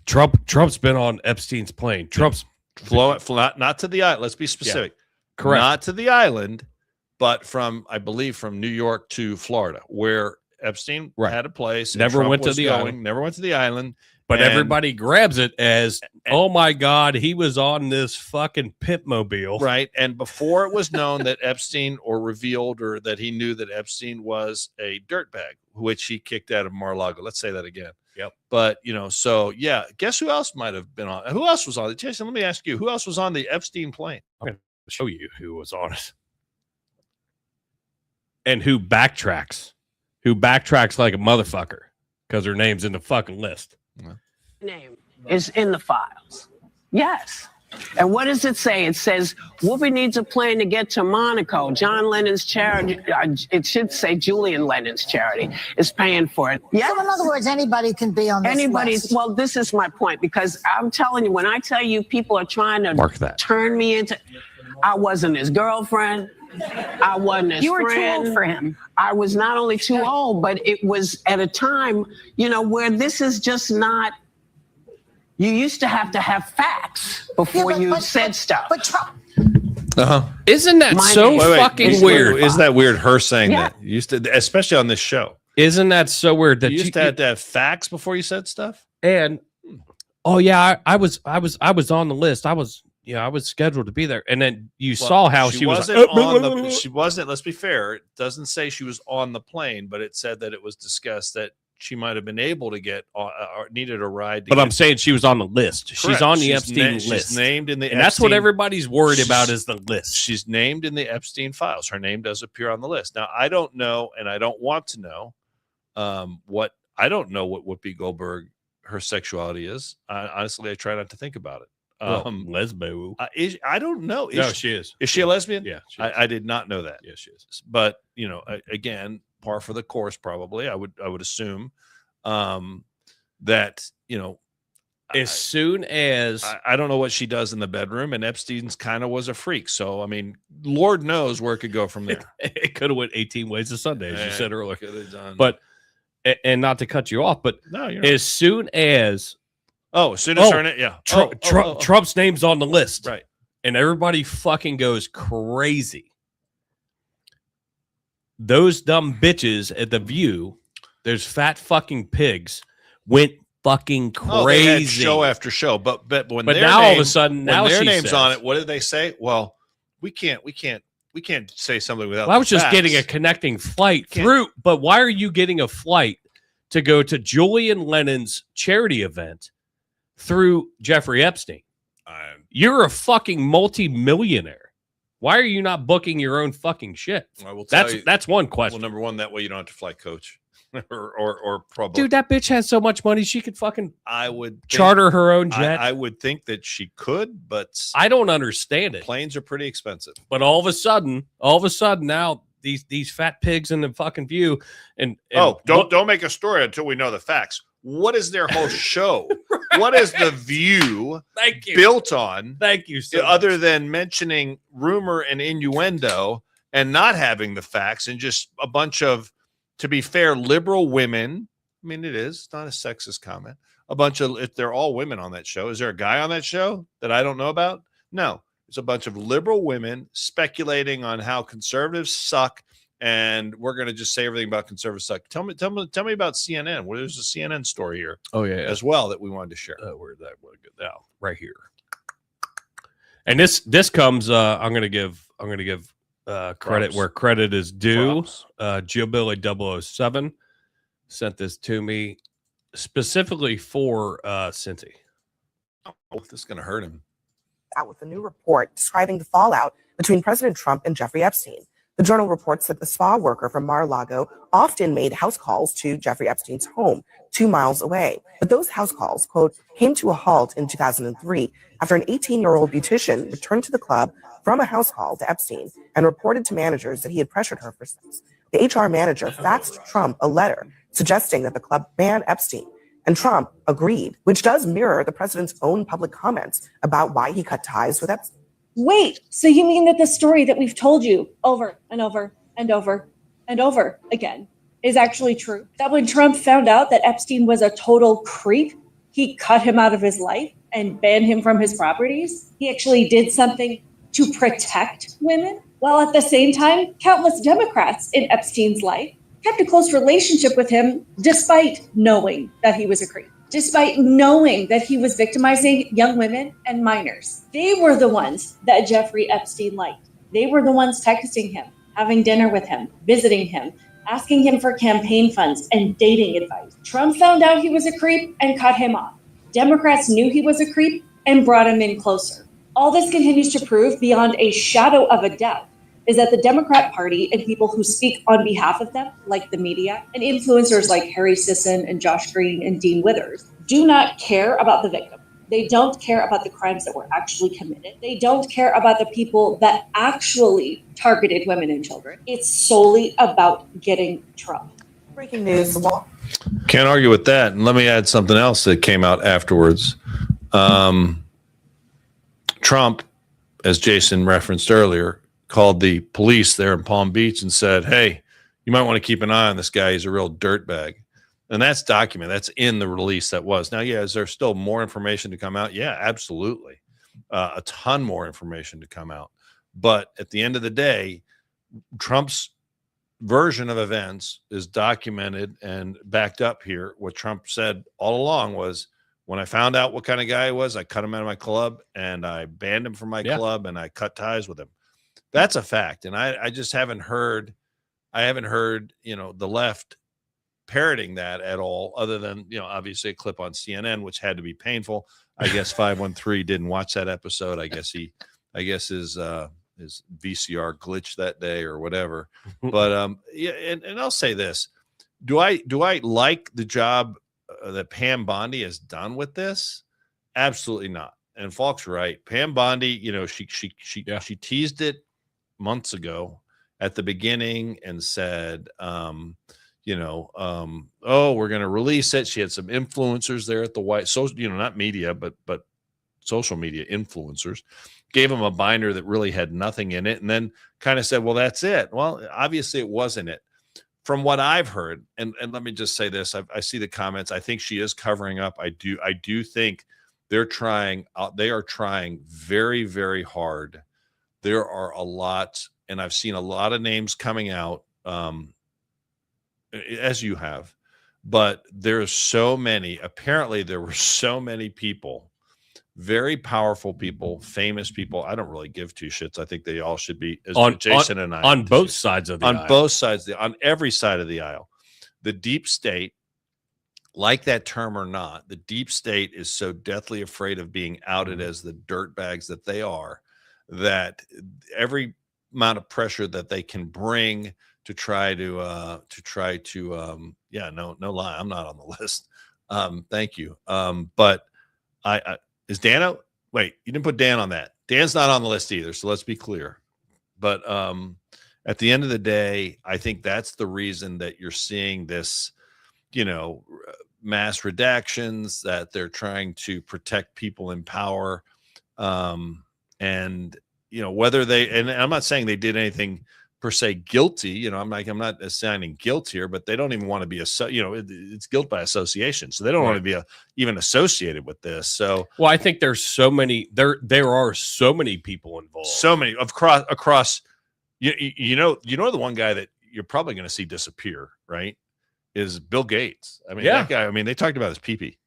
Speaker 1: Trump's been on Epstein's plane. Trump's
Speaker 2: Not to the island. Let's be specific.
Speaker 1: Yeah, correct.
Speaker 2: Not to the island, but I believe from New York to Florida, where Epstein had a place.
Speaker 1: Never went to the island.
Speaker 2: Never went to the island.
Speaker 1: But everybody grabs it as, oh my God, he was on this fucking Pitmobile.
Speaker 2: Right. And before it was known that Epstein, or revealed, or that he knew that Epstein was a dirtbag, which he kicked out of Mar-a-Lago. Let's say that again.
Speaker 1: Yep.
Speaker 2: But, you know, so yeah, guess who else might have been on? Who else was on it? Jason, let me ask you, who else was on the Epstein plane?
Speaker 1: I'm going to show you who was on it. And who backtracks like a motherfucker because her name's in the fucking list.
Speaker 6: Name is in the files. Yes. And what does it say? It says, Whoopi needs a plane to get to Monaco. John Lennon's charity, it should say Julian Lennon's charity, is paying for it. Yeah.
Speaker 7: So in other words, anybody can be on this list.
Speaker 6: Well, this is my point, because I'm telling you, when I tell you people are trying to
Speaker 1: Mark that.
Speaker 6: turn me into, I wasn't his girlfriend. I wasn't his friend.
Speaker 7: You were too old for him.
Speaker 6: I was not only too old, but it was at a time, you know, where this is just not. You used to have facts before you said stuff.
Speaker 7: But Trump.
Speaker 1: Isn't that so fucking weird?
Speaker 2: Isn't that weird? Her saying
Speaker 6: Yeah.
Speaker 2: that, you used to, especially on this show.
Speaker 1: Isn't that so weird that
Speaker 2: You used to have to have facts before you said stuff.
Speaker 1: and oh yeah, I was on the list. I was scheduled to be there, and then you saw how she was
Speaker 2: wasn't on the. She wasn't. Let's be fair. It doesn't say she was on the plane, but it said that it was discussed that she might have been able to get or needed a ride.
Speaker 1: But I'm saying she was on the list. She's
Speaker 2: Correct.
Speaker 1: on the Epstein list.
Speaker 2: She's named in the.
Speaker 1: And that's what
Speaker 2: Epstein-
Speaker 1: everybody's worried about is the list.
Speaker 2: She's named in the Epstein files. Her name does appear on the list. Now, I don't know, and I don't want to know what Whoopi Goldberg, her sexuality is. Honestly, I try not to think about it.
Speaker 1: Lesbo.
Speaker 2: I don't know.
Speaker 1: She is.
Speaker 2: Is she a lesbian?
Speaker 1: Yeah, she is.
Speaker 2: I did not know that.
Speaker 1: Yeah, she is.
Speaker 2: But you know, again, par for the course. Probably, I would assume that, you know,
Speaker 1: As soon as
Speaker 2: I don't know what she does in the bedroom, and Epstein's kind of was a freak. So I mean, Lord knows where it could go from there.
Speaker 1: it could have went 18 ways to Sunday, as you said earlier.
Speaker 2: Could have done.
Speaker 1: But and not to cut you off, but
Speaker 2: no, you're
Speaker 1: as soon as
Speaker 2: Oh, as soon as her name, yeah.
Speaker 1: Trump's name's on the list.
Speaker 2: Right.
Speaker 1: And everybody fucking goes crazy. Those dumb bitches at The View, there's fat fucking pigs, went fucking crazy.
Speaker 2: Oh, they had show after show, but when
Speaker 1: But
Speaker 2: their
Speaker 1: now
Speaker 2: name,
Speaker 1: all of a sudden, now
Speaker 2: when their
Speaker 1: she
Speaker 2: name's
Speaker 1: says,
Speaker 2: on it, what did they say? Well, we can't say something without.
Speaker 1: Well, I was
Speaker 2: the
Speaker 1: just
Speaker 2: facts.
Speaker 1: getting a connecting flight through, but why are you getting a flight to go to Julian Lennon's charity event through Jeffrey Epstein? You're a fucking multi-millionaire. Why are you not booking your own fucking shit?
Speaker 2: I will tell you,
Speaker 1: That's one question.
Speaker 2: Well, number one, that way you don't have to fly coach or probably.
Speaker 1: Dude, that bitch has so much money she could fucking
Speaker 2: I would
Speaker 1: charter her own jet.
Speaker 2: I would think that she could, but
Speaker 1: I don't understand it.
Speaker 2: planes are pretty expensive.
Speaker 1: But all of a sudden now these fat pigs in the fucking View and
Speaker 2: don't make a story until we know the facts. What is their whole show? Right. What is The View
Speaker 1: Thank you.
Speaker 2: built on?
Speaker 1: Thank you so
Speaker 2: other
Speaker 1: much.
Speaker 2: than mentioning rumor and innuendo and not having the facts and just a bunch of, to be fair, liberal women. I mean, it's not a sexist comment. A bunch of, if they're all women on that show. Is there a guy on that show that I don't know about? No. It's a bunch of liberal women speculating on how conservatives suck, and we're going to just say everything about conservatives suck. Tell me about CNN. Well, there's a CNN story here, as well that we wanted to share.
Speaker 1: Where's that one? Now, right here. And this comes. I'm going to give credit
Speaker 2: Props.
Speaker 1: where credit is due.
Speaker 2: Props.
Speaker 1: Joe 007 sent this to me specifically for Cincy.
Speaker 2: Oh, this is going to hurt him.
Speaker 8: Out with a new report describing the fallout between President Trump and Jeffrey Epstein. The journal reports that the spa worker from Mar-a-Lago often made house calls to Jeffrey Epstein's home 2 miles away. But those house calls, quote, came to a halt in 2003 after an 18-year-old beautician returned to the club from a house call to Epstein and reported to managers that he had pressured her for sex. The HR manager faxed Trump a letter suggesting that the club ban Epstein. And Trump agreed, which does mirror the president's own public comments about why he cut ties with Epstein.
Speaker 9: Wait, so you mean that the story that we've told you over and over and over and over again is actually true? That when Trump found out that Epstein was a total creep, he cut him out of his life and banned him from his properties? He actually did something to protect women? While at the same time, countless Democrats in Epstein's life kept a close relationship with him despite knowing that he was a creep, despite knowing that he was victimizing young women and minors. They were the ones that Jeffrey Epstein liked. They were the ones texting him, having dinner with him, visiting him, asking him for campaign funds and dating advice. Trump found out he was a creep and cut him off. Democrats knew he was a creep and brought him in closer. All this continues to prove beyond a shadow of a doubt is that the Democrat Party and people who speak on behalf of them, like the media and influencers like Harry Sisson and Josh Green and Dean Withers, do not care about the victim. They don't care about the crimes that were actually committed. They don't care about the people that actually targeted women and children. It's solely about getting Trump.
Speaker 8: Breaking news.
Speaker 2: Can't argue with that. And let me add something else that came out afterwards. Trump, as Jason referenced earlier, called the police there in Palm Beach and said, hey, you might want to keep an eye on this guy. He's a real dirtbag. And that's documented. That's in the release that was. Now, is there still more information to come out? Yeah, absolutely. A ton more information to come out. But at the end of the day, Trump's version of events is documented and backed up here. What Trump said all along was, when I found out what kind of guy he was, I cut him out of my club and I banned him from my club and I cut ties with him. That's a fact. And I just haven't heard, the left parroting that at all, other than, obviously a clip on CNN, which had to be painful. I guess 513 didn't watch that episode. I guess his VCR glitched that day or whatever. But and I'll say this. Do I like the job that Pam Bondi has done with this? Absolutely not. And Falk's right. Pam Bondi, she teased it months ago at the beginning and said, oh, we're going to release it. She had some influencers there at the White, so not media, but social media influencers, gave them a binder that really had nothing in it, and then kind of said, well, that's it. Well, obviously it wasn't it. from what I've heard, and let me just say this, I see the comments. I think she is covering up. I do think they are trying very, very hard. There are a lot, and I've seen a lot of names coming out, as you have, but there's so many. Apparently, there were so many people, very powerful people, famous people. I don't really give two shits. I think they all should be, as Jason and I,
Speaker 1: on both sides of the aisle.
Speaker 2: On both sides, on every side of the aisle. The deep state, like that term or not, the deep state is so deathly afraid of being outed as the dirtbags that they are, that every amount of pressure that they can bring to try to no lie, I'm not on the list. Thank you. But I is Dan? Wait, you didn't put Dan on that. Dan's not on the list either. So let's be clear. But at the end of the day, I think that's the reason that you're seeing this, mass redactions, that they're trying to protect people in power. And, whether and I'm not saying they did anything per se guilty, I'm not assigning guilt here, but they don't even want to be it's guilt by association. So they don't want to be even associated with this. So,
Speaker 1: well, I think there's so many, there are so many people involved.
Speaker 2: So many across, the one guy that you're probably going to see disappear, right, is Bill Gates. I mean, that guy, they talked about his pee-pee.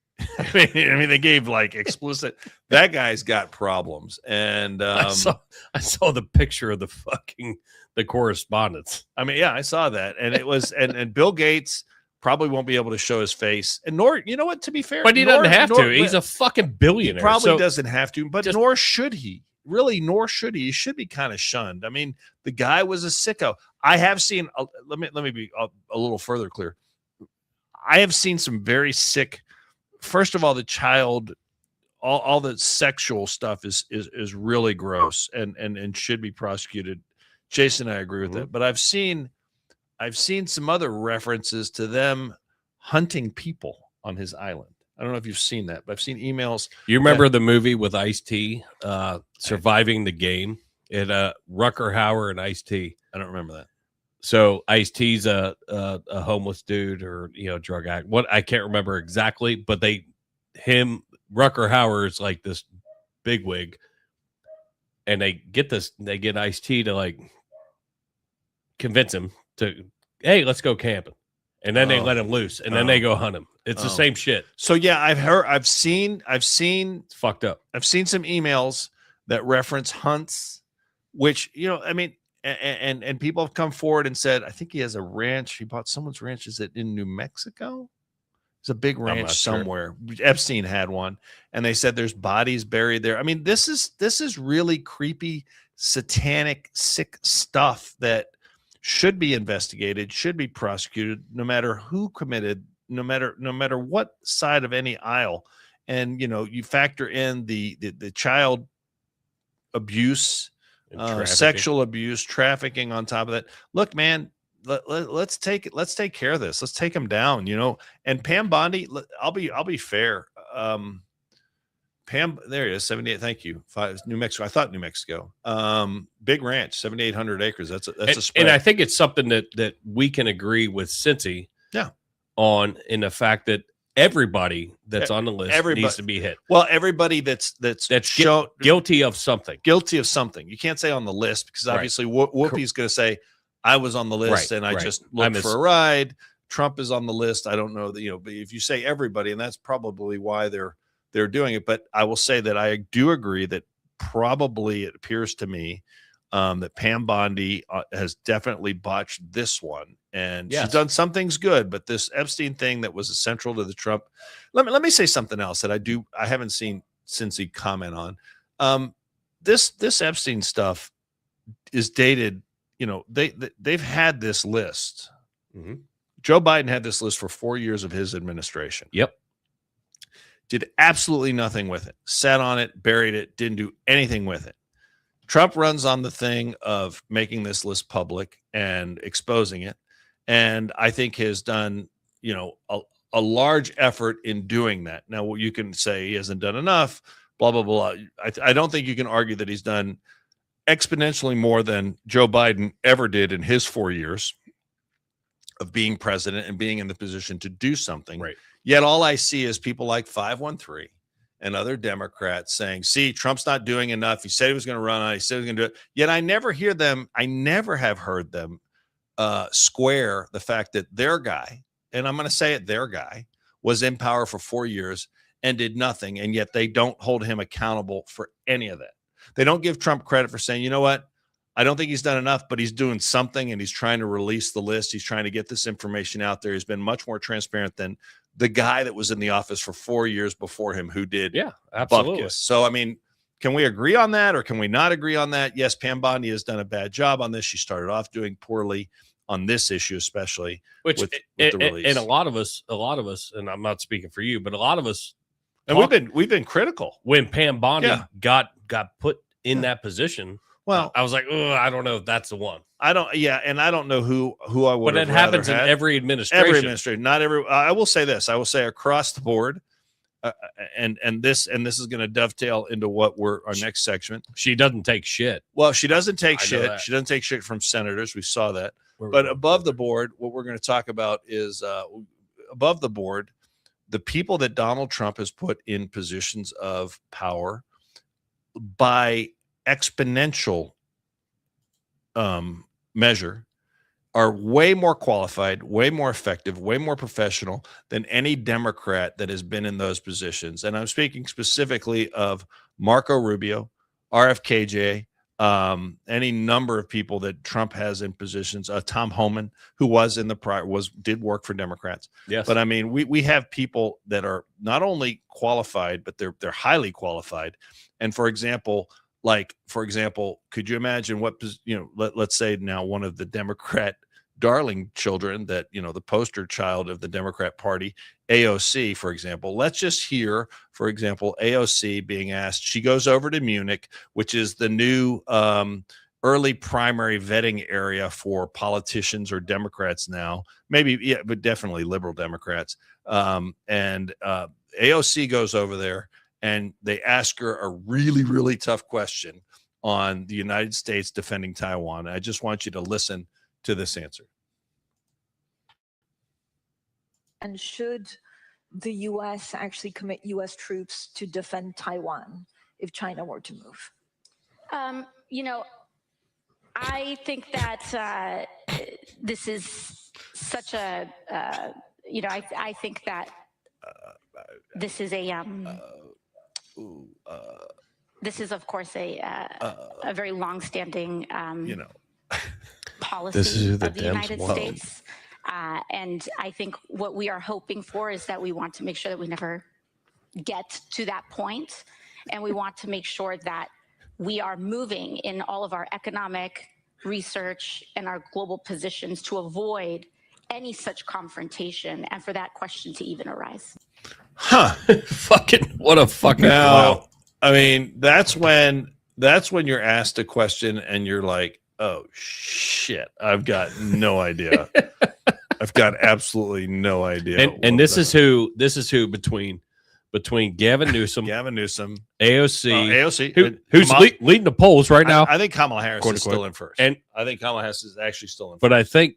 Speaker 2: They gave explicit, that guy's got problems. And
Speaker 1: I saw the picture of the correspondence.
Speaker 2: I saw that. And it was, and Bill Gates probably won't be able to show his face. And nor, to be fair,
Speaker 1: but he doesn't have to. He's a fucking billionaire.
Speaker 2: He probably doesn't have to, but nor should he. Really, nor should he. He should be kind of shunned. The guy was a sicko. I have seen, let me be a little further clear. I have seen some very sick, first of all, the child, all the sexual stuff is really gross and should be prosecuted. Jason and I agree with that. But I've seen some other references to them hunting people on his island. I don't know if you've seen that, but I've seen emails.
Speaker 1: You remember the movie with Ice-T, Surviving the Game? Rucker Hauer and Ice-T.
Speaker 2: I don't remember that.
Speaker 1: So Ice-T's a homeless dude or drug addict. What I can't remember exactly, but Rucker Hauer is like this bigwig, and they get Ice-T to convince him to, hey, let's go camping, and then they let him loose, and then they go hunt him. It's the same shit.
Speaker 2: So yeah, I've seen
Speaker 1: it's fucked up.
Speaker 2: I've seen some emails that reference hunts, which and people have come forward and said, I think he has a ranch. He bought someone's ranch. Is it in New Mexico? It's a big ranch somewhere. Sure. Epstein had one, and they said there's bodies buried there. This is really creepy, satanic, sick stuff that should be investigated, should be prosecuted, no matter who committed, no matter what side of any aisle. And you factor in the child abuse, sexual abuse, trafficking on top of that. Look, man, let's take care of this. Let's take him down, And Pam Bondi, I'll be fair. Pam, there he is, 78. Thank you. New Mexico. I thought New Mexico. Big ranch, 7,800 acres. That's a spread.
Speaker 1: And I think it's something that we can agree with Cincy on, in the fact that everybody that's on the list needs to be hit.
Speaker 2: Well, everybody that's
Speaker 1: guilty of something.
Speaker 2: Guilty of something. You can't say on the list, because obviously Whoopi's going to say, I was on the list and I just looked for a ride. Trump is on the list. I don't know that, but if you say everybody, and that's probably why they're doing it. But I will say that I do agree that probably it appears to me that Pam Bondi has definitely botched this one. And she's done some things good, but this Epstein thing that was central to the Trump. Let me say something else that I haven't seen Cincy comment on. This Epstein stuff is dated. They've had this list.
Speaker 1: Mm-hmm.
Speaker 2: Joe Biden had this list for 4 years of his administration.
Speaker 1: Yep.
Speaker 2: Did absolutely nothing with it. Sat on it, buried it, didn't do anything with it. Trump runs on the thing of making this list public and exposing it. And I think has done, a large effort in doing that. Now, you can say he hasn't done enough, blah, blah, blah. I don't think you can argue that he's done exponentially more than Joe Biden ever did in his 4 years. of being president and being in the position to do something.
Speaker 1: Right.
Speaker 2: Yet all I see is people like 513 and other Democrats saying, see, Trump's not doing enough. He said he was going to run on it. He said he was going to do it. Yet I never hear them. I never have heard them square the fact that their guy, and I'm going to say it, their guy was in power for 4 years and did nothing. And yet they don't hold him accountable for any of that. They don't give Trump credit for saying, you know what? I don't think he's done enough, but he's doing something and he's trying to release the list. He's trying to get this information out there. He's been much more transparent than the guy that was in the office for 4 years before him who did.
Speaker 1: Yeah, absolutely.
Speaker 2: Bupkis. So, I mean, can we agree on that or can we not agree on that? Yes, Pam Bondi has done a bad job on this. She started off doing poorly on this issue, especially with the release.
Speaker 1: And a lot of us, and I'm not speaking for you, but a lot of us,
Speaker 2: and we've been critical
Speaker 1: when Pam Bondi got put in that position.
Speaker 2: Well,
Speaker 1: I was like, oh, I don't know if that's the one.
Speaker 2: And I don't know who I would.
Speaker 1: But it happens in every administration.
Speaker 2: Every administration, not every. I will say this. I will say across the board, and this is going to dovetail into what our next section.
Speaker 1: She doesn't take shit.
Speaker 2: Well, she doesn't take shit. She doesn't take shit from senators. We saw that. But above the board, what we're going to talk about is above the board, the people that Donald Trump has put in positions of power by exponential measure are way more qualified, way more effective, way more professional than any Democrat that has been in those positions. And I'm speaking specifically of Marco Rubio, RFKJ, any number of people that Trump has in positions. Tom Homan, who was in the did work for Democrats.
Speaker 1: Yes,
Speaker 2: but I mean, we have people that are not only qualified, but they're highly qualified. And for example, could you imagine what, let's say now one of the Democrat darling children that, the poster child of the Democrat Party, AOC, for example, let's just hear, for example, AOC being asked, she goes over to Munich, which is the new early primary vetting area for politicians or Democrats now, maybe, yeah, but definitely liberal Democrats. And AOC goes over there, and they ask her a really, really tough question on the United States defending Taiwan. I just want you to listen to this answer.
Speaker 10: And should the U.S. actually commit U.S. troops to defend Taiwan if China were to move?
Speaker 11: I think that this is such a, I think that this is a, this is, of course, a very long-standing, policy of the United States. And I think what we are hoping for is that we want to make sure that we never get to that point. And we want to make sure that we are moving in all of our economic research and our global positions to avoid any such confrontation and for that question to even arise.
Speaker 1: What a fucking
Speaker 2: now, I mean, that's when you're asked a question and you're like, oh shit, I've got no idea. I've got absolutely no idea.
Speaker 1: And this is who between Gavin Newsom, AOC, who's leading the polls right now.
Speaker 2: I think Kamala Harris is still in first.
Speaker 1: And
Speaker 2: I think Kamala Harris is actually still in first.
Speaker 1: But I think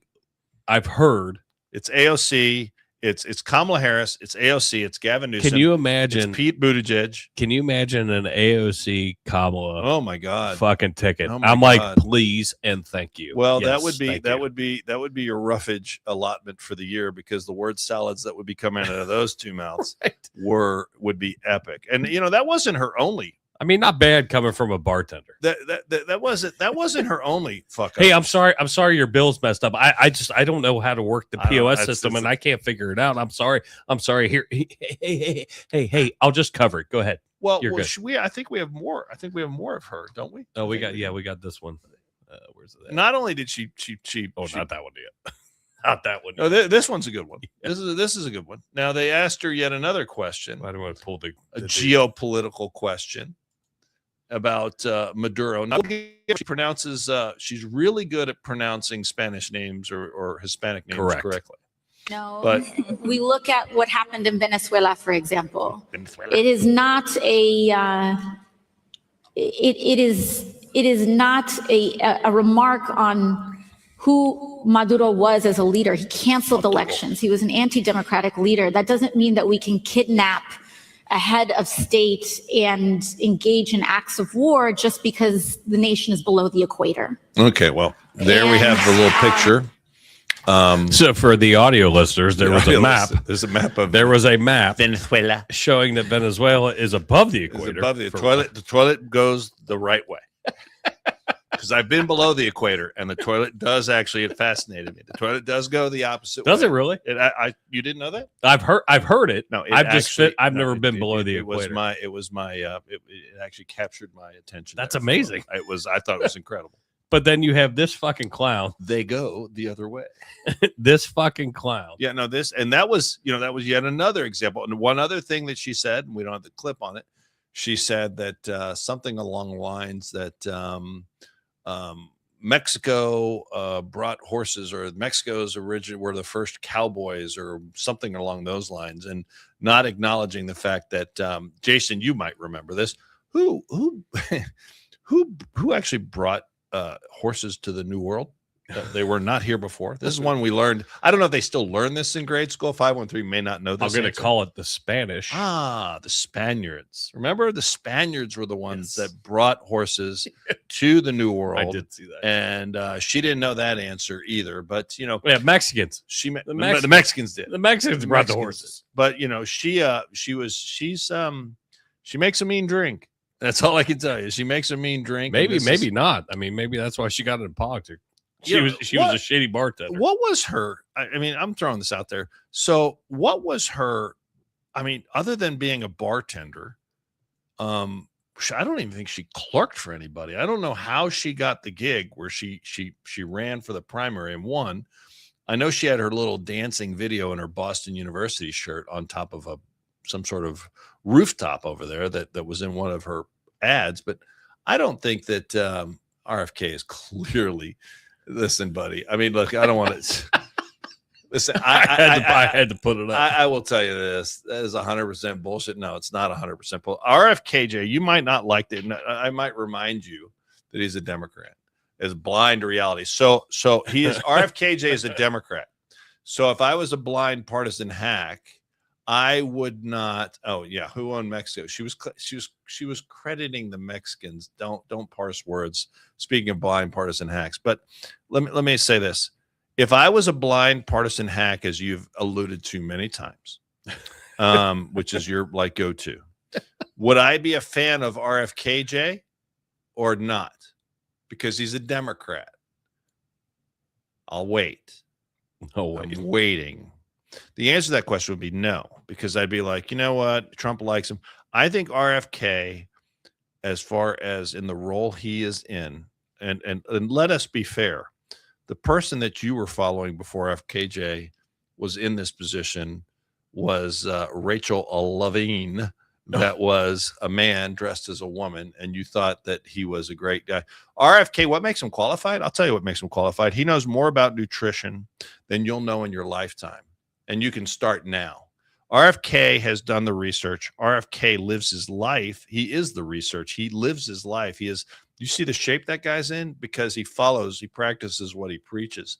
Speaker 1: I've heard
Speaker 2: it's AOC, it's Kamala Harris, it's AOC, it's Gavin Newsom.
Speaker 1: Can you imagine
Speaker 2: it's Pete Buttigieg?
Speaker 1: Can you imagine an AOC Kamala?
Speaker 2: Oh my God,
Speaker 1: fucking ticket!
Speaker 2: Oh
Speaker 1: I'm
Speaker 2: God.
Speaker 1: like, please and thank you.
Speaker 2: Well,
Speaker 1: yes,
Speaker 2: that would be your roughage allotment for the year, because the word salads that would be coming out of those two mouths would be epic. And that wasn't her only.
Speaker 1: I mean, not bad coming from a bartender.
Speaker 2: That wasn't her only fuck up.
Speaker 1: Hey, I'm sorry your bill's messed up. I don't know how to work the POS system, and I can't figure it out. I'm sorry. Here, hey, I'll just cover it. Go ahead.
Speaker 2: Well, I think we have more. I think we have more of her, don't we?
Speaker 1: Oh, we got this one. Where's it at?
Speaker 2: Not only did she
Speaker 1: not that one yet. Not that one.
Speaker 2: No, this one's a good one. Yeah. This is a good one. Now they asked her yet another question.
Speaker 1: I don't want to pull
Speaker 2: a geopolitical question about Maduro. Now, she pronounces. She's really good at pronouncing Spanish names or Hispanic names correctly.
Speaker 11: No,
Speaker 2: but
Speaker 11: we look at what happened in Venezuela, for example. It is not a. It is not a remark on
Speaker 12: who Maduro was as a leader. He canceled elections. He was an anti-democratic leader. That doesn't mean that we can kidnap a head of state and engage in acts of war just because the nation is below the equator.
Speaker 2: Okay, well, there we have the little picture.
Speaker 1: So for the audio listeners, there was a map.
Speaker 2: There's a map of
Speaker 1: There was a map
Speaker 2: Venezuela
Speaker 1: showing that Venezuela is above the
Speaker 2: It's
Speaker 1: equator.
Speaker 2: above the toilet. The toilet goes the right way. Because I've been below the equator, and the toilet does actually. It fascinated me. The toilet does go the opposite way.
Speaker 1: Does it really?
Speaker 2: You didn't know that?
Speaker 1: I've heard it.
Speaker 2: No,
Speaker 1: I've never been below the equator.
Speaker 2: It actually captured my attention.
Speaker 1: That's
Speaker 2: there.
Speaker 1: amazing.
Speaker 2: I thought it was incredible.
Speaker 1: But then you have this fucking clown.
Speaker 2: They go the other way.
Speaker 1: This fucking clown.
Speaker 2: Yeah, no, that was yet another example. And one other thing that she said, and we don't have the clip on it. She said that something along the lines that Mexico brought horses, or Mexico's origin were the first cowboys, or something along those lines, and not acknowledging the fact that Jason, you might remember this. Who actually brought horses to the New World? They were not here before. This is one we learned. I don't know if they still learn this in grade school. 513 may not know this.
Speaker 1: I'm going to call it the Spanish.
Speaker 2: The Spaniards. Remember, the Spaniards were the ones that brought horses to the New World.
Speaker 1: I did see that.
Speaker 2: And she didn't know that answer either. But,
Speaker 1: we have Mexicans.
Speaker 2: The Mexicans did.
Speaker 1: The Mexicans brought the horses.
Speaker 2: But, she makes a mean drink. That's all I can tell you. She makes a mean drink.
Speaker 1: Maybe not. I mean, maybe that's why she got into politics. She was a shitty bartender.
Speaker 2: What was her? I mean, I'm throwing this out there. So, what was her? I mean, other than being a bartender, I don't even think she clerked for anybody. I don't know how she got the gig where she ran for the primary and won. I know she had her little dancing video in her Boston University shirt on top of some sort of rooftop over there that was in one of her ads, but I don't think that RFK is clearly. Listen, buddy. I mean, look, I don't want to. Listen, I
Speaker 1: had to put it up.
Speaker 2: I will tell you this: that is 100% bullshit. No, it's not 100% bullshit. RFKJ, you might not like that. I might remind you that he's a Democrat. Is blind to reality. So he is. RFKJ is a Democrat. So if I was a blind partisan hack, I would not. Oh yeah, who owned Mexico? She was crediting the Mexicans. Don't parse words. Speaking of blind partisan hacks, but let me say this: if I was a blind partisan hack, as you've alluded to many times, which is your go-to, would I be a fan of RFKJ or not? Because he's a Democrat. I'll wait. I'm waiting. The answer to that question would be no, because I'd be like, you know what? Trump likes him. I think RFK, as far as in the role he is in, and let us be fair, the person that you were following before FKJ was in this position was Rachel Levine. That was a man dressed as a woman, and you thought that he was a great guy. RFK, what makes him qualified? I'll tell you what makes him qualified. He knows more about nutrition than you'll know in your lifetime, and you can start now. RFK has done the research. RFK lives his life. He is the research. He lives his life. He is. You see the shape that guy's in? Because he practices what he preaches.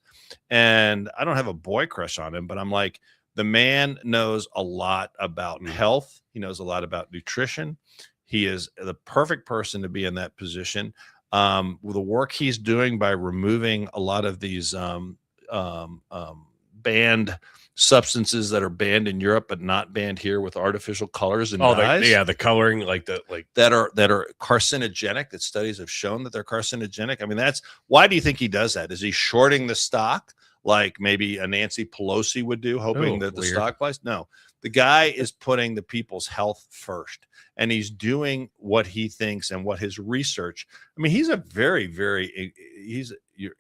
Speaker 2: And I don't have a boy crush on him, but I'm like, the man knows a lot about health. He knows a lot about nutrition. He is the perfect person to be in that position. With the work he's doing by removing a lot of these banned substances that are banned in Europe but not banned here, with artificial colors and dyes.
Speaker 1: The coloring
Speaker 2: that are carcinogenic, that studies have shown that they're carcinogenic. I mean, that's why do you think he does that? Is he shorting the stock like maybe a Nancy Pelosi would do, hoping that the stock price? No, the guy is putting the people's health first, and he's doing what he thinks and what his research. I mean, he's a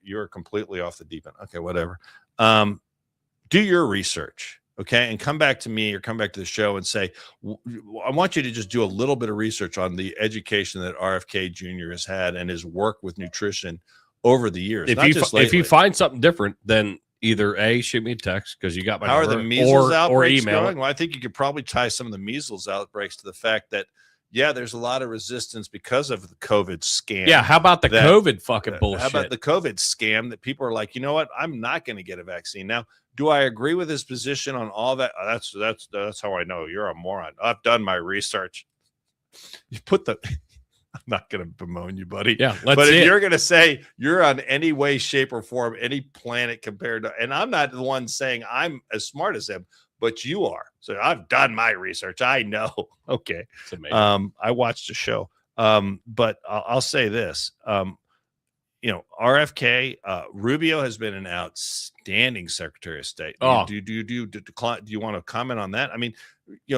Speaker 2: you're completely off the deep end. Okay, whatever. Do your research, okay, and come back to me or come back to the show and say, I want you to just do a little bit of research on the education that RFK Jr. has had and his work with nutrition over the years.
Speaker 1: If you find something different, then either A, shoot me a text because you got my
Speaker 2: number,
Speaker 1: number,
Speaker 2: the measles outbreaks
Speaker 1: or email
Speaker 2: going? Well, I think you could probably tie some of the measles outbreaks to the fact that yeah, there's a lot of resistance because of the COVID scam.
Speaker 1: Yeah, how about the COVID fucking bullshit?
Speaker 2: How about the COVID scam that people are like, you know what? I'm not going to get a vaccine. Now, do I agree with his position on all that? That's how I know you're a moron. I've done my research. You put the I'm not going to bemoan you, buddy.
Speaker 1: Yeah,
Speaker 2: but if you're going to say you're on any way, shape, or form, any planet compared to, and I'm not the one saying I'm as smart as him, but you are. So I've done my research. I know. Okay.
Speaker 1: It's amazing.
Speaker 2: I watched the show. But I'll say this. RFK, Rubio has been an outstanding Secretary of State. Do you want to comment on that? I mean,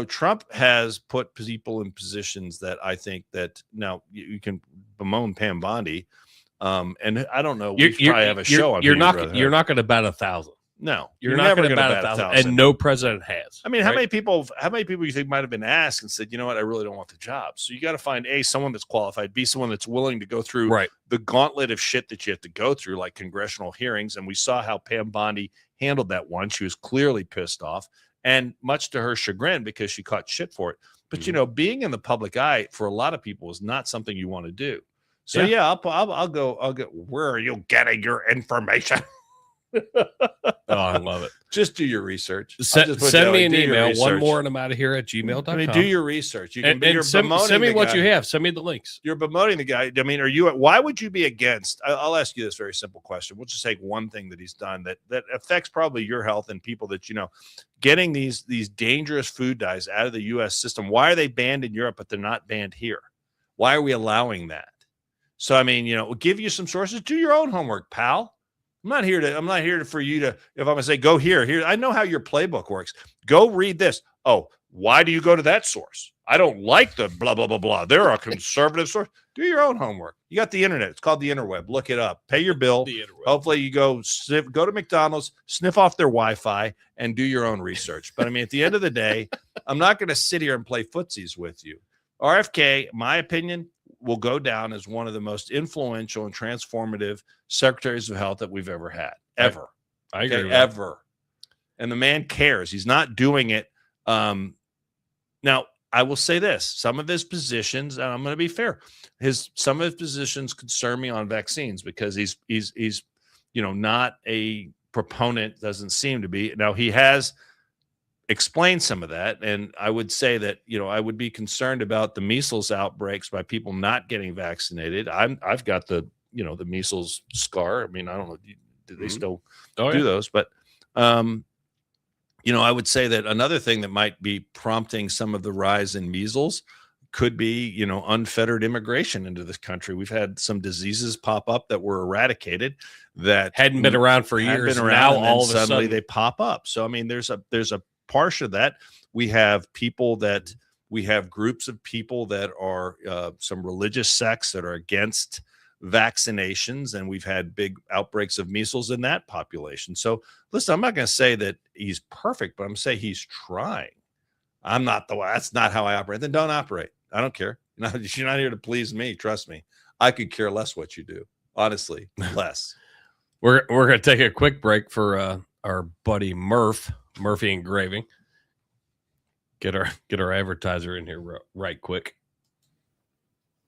Speaker 2: Trump has put people in positions that I think that now you can bemoan Pam Bondi. And I don't know. We probably have a show on.
Speaker 1: You're not going to bat 1,000.
Speaker 2: No,
Speaker 1: you're not going to bat 1,000, and no president has.
Speaker 2: I mean, how many people you think might have been asked and said, you know what, I really don't want the job? So you got to find someone that's qualified, someone that's willing to go through the gauntlet of shit that you have to go through, like congressional hearings. And we saw how Pam Bondi handled that one. She was clearly pissed off, and much to her chagrin, because she caught shit for it. But being in the public eye for a lot of people is not something you want to do. So I'll go. Where are you getting your information?
Speaker 1: I love it.
Speaker 2: Just do your research.
Speaker 1: Send me an email. One more and I'm out of here at gmail.com.
Speaker 2: I mean, do your research. You can
Speaker 1: send me what you have. Send me the links.
Speaker 2: You're bemoaning the guy. I mean, why would you be against? I'll ask you this very simple question. We'll just take one thing that he's done that affects probably your health and people that getting these dangerous food dyes out of the U.S. system. Why are they banned in Europe, but they're not banned here? Why are we allowing that? So, I mean, we'll give you some sources. Do your own homework, pal. I'm not here for you to, if I'm going to say, go here, I know how your playbook works. Go read this. Oh, why do you go to that source? I don't like the blah, blah, blah, blah. They're a conservative source. Do your own homework. You got the internet. It's called the interweb. Look it up. Pay your bill. Hopefully you go to McDonald's, sniff off their Wi-Fi, and do your own research. But I mean, at the end of the day, I'm not going to sit here and play footsies with you. RFK, my opinion, will go down as one of the most influential and transformative secretaries of health that we've ever had, ever.
Speaker 1: I agree.
Speaker 2: Ever. And the man cares. He's not doing it. Now, I will say this: some of his positions, and I'm going to be fair, some of his positions concern me on vaccines, because he's not a proponent. Doesn't seem to be. Now, he has explain some of that, and I would say that I would be concerned about the measles outbreaks by people not getting vaccinated. I've got the measles scar. I mean, I don't know, do they still do those? But I would say that another thing that might be prompting some of the rise in measles could be unfettered immigration into this country. We've had some diseases pop up that were eradicated that
Speaker 1: hadn't been around for years.
Speaker 2: Now all of a sudden they pop up. So I mean, there's a part of that. We have groups of people that are some religious sects that are against vaccinations, and we've had big outbreaks of measles in that population. So listen, I'm not going to say that he's perfect, but I'm saying he's trying. I'm not the one. That's not how I operate. Then don't operate. I don't care. You're not here to please me. Trust me. I could care less what you do. Honestly, less.
Speaker 1: We're going to take a quick break for our buddy Murphy Engraving. Get our advertiser in here right quick.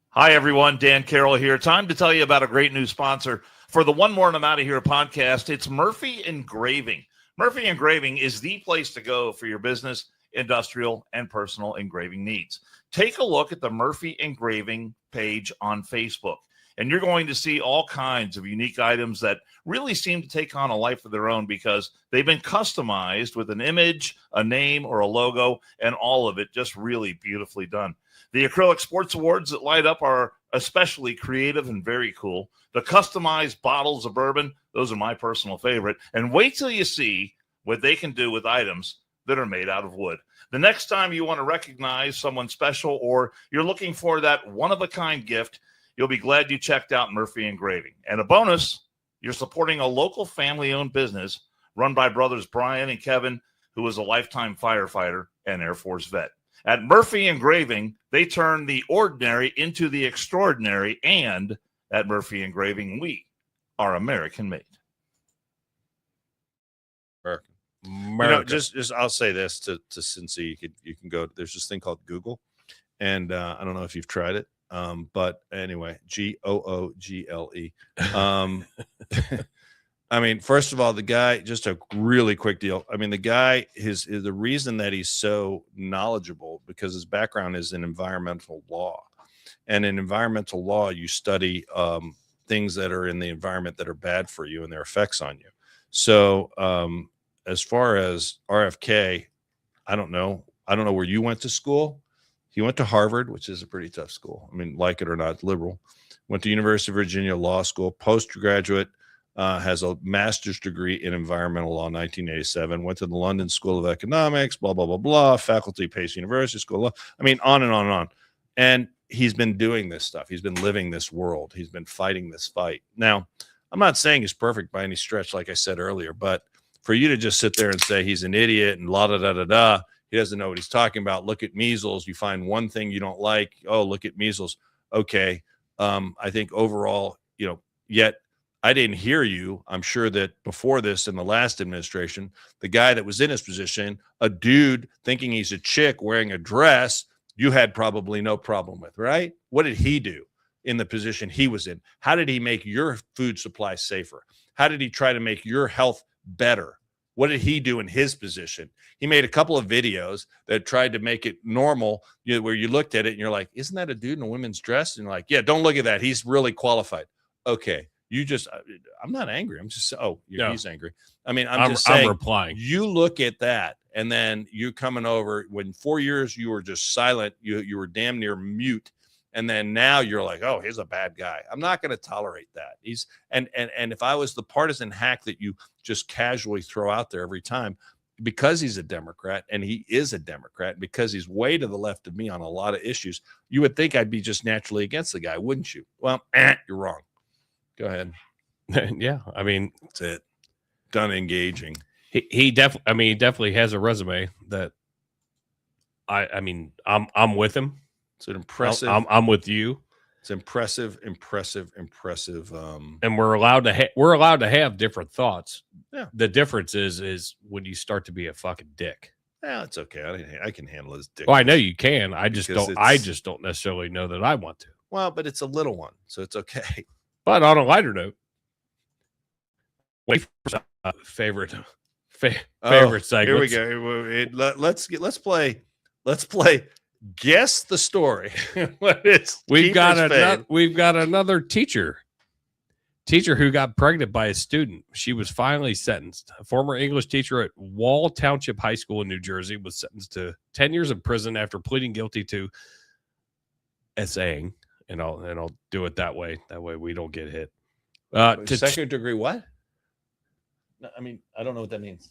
Speaker 13: Hi, everyone. Dan Carroll here. Time to tell you about a great new sponsor for the One More and I'm Out of Here podcast. It's Murphy Engraving. Murphy Engraving is the place to go for your business, industrial, and personal engraving needs. Take a look at the Murphy Engraving page on Facebook, and you're going to see all kinds of unique items that really seem to take on a life of their own because they've been customized with an image, a name, or a logo, and all of it just really beautifully done. The acrylic sports awards that light up are especially creative and very cool. The customized bottles of bourbon, those are my personal favorite. And wait till you see what they can do with items that are made out of wood. The next time you want to recognize someone special or you're looking for that one-of-a-kind gift, you'll be glad you checked out Murphy Engraving. And a bonus, you're supporting a local family-owned business run by brothers Brian and Kevin, who is a lifetime firefighter and Air Force vet. At Murphy Engraving, they turn the ordinary into the extraordinary, and at Murphy Engraving, we are American-made.
Speaker 2: American. Just I'll say this to Cincy, you can go. There's this thing called Google, And I don't know if you've tried it. But anyway, Google. I mean, first of all, the guy, just a really quick deal. I mean, the guy, the reason that he's so knowledgeable because his background is in environmental law. And in environmental law, you study things that are in the environment that are bad for you and their effects on you. So as far as RFK, I don't know where you went to school. He went to Harvard, which is a pretty tough school. I mean, like it or not, liberal. Went to University of Virginia Law School, postgraduate, has a master's degree in environmental law in 1987. Went to the London School of Economics, blah, blah, blah, blah. Faculty, Pace University School of Law. I mean, on and on and on. And he's been doing this stuff. He's been living this world. He's been fighting this fight. Now, I'm not saying he's perfect by any stretch, like I said earlier, but for you to just sit there and say he's an idiot and la da da da da, he doesn't know what he's talking about. Look at measles. You find one thing you don't like. Oh, look at measles. Okay. I think overall, yet I didn't hear you. I'm sure that before this in the last administration, the guy that was in his position, a dude thinking he's a chick wearing a dress, you had probably no problem with, right? What did he do in the position he was in? How did he make your food supply safer? How did he try to make your health better? What did he do in his position? He made a couple of videos that tried to make it normal, where you looked at it and you're like, isn't that a dude in a women's dress? And you're like, yeah, don't look at that. He's really qualified. Okay. I'm not angry. I'm just, he's angry. I mean, I'm just saying,
Speaker 1: I'm replying.
Speaker 2: You look at that and then you coming over when 4 years you were just silent. You were damn near mute. And then now you're like, oh, he's a bad guy. I'm not going to tolerate that. And if I was the partisan hack that you just casually throw out there every time, because he's a Democrat and he is a Democrat, because he's way to the left of me on a lot of issues, you would think I'd be just naturally against the guy, wouldn't you? Well, you're wrong. Go ahead.
Speaker 1: Yeah. I mean,
Speaker 2: that's it. Done engaging.
Speaker 1: He definitely has a resume that I'm with him.
Speaker 2: It's an impressive.
Speaker 1: I'm with you.
Speaker 2: It's impressive.
Speaker 1: And we're allowed to have different thoughts.
Speaker 2: Yeah.
Speaker 1: The difference is when you start to be a fucking dick.
Speaker 2: Yeah, it's okay. I can handle his dick.
Speaker 1: Well, I know you can. I just don't necessarily know that I want to.
Speaker 2: Well, but it's a little one, so it's okay.
Speaker 1: But on a lighter note, favorite segment.
Speaker 2: Here we go. Let's play. Guess the story.
Speaker 1: We've got another teacher who got pregnant by a student. She was finally sentenced. A former English teacher at Wall Township High School in New Jersey was sentenced to 10 years in prison after pleading guilty to essaying. And I'll do it that way. That way we don't get hit.
Speaker 2: To second degree what? No, I mean, I don't know what that means.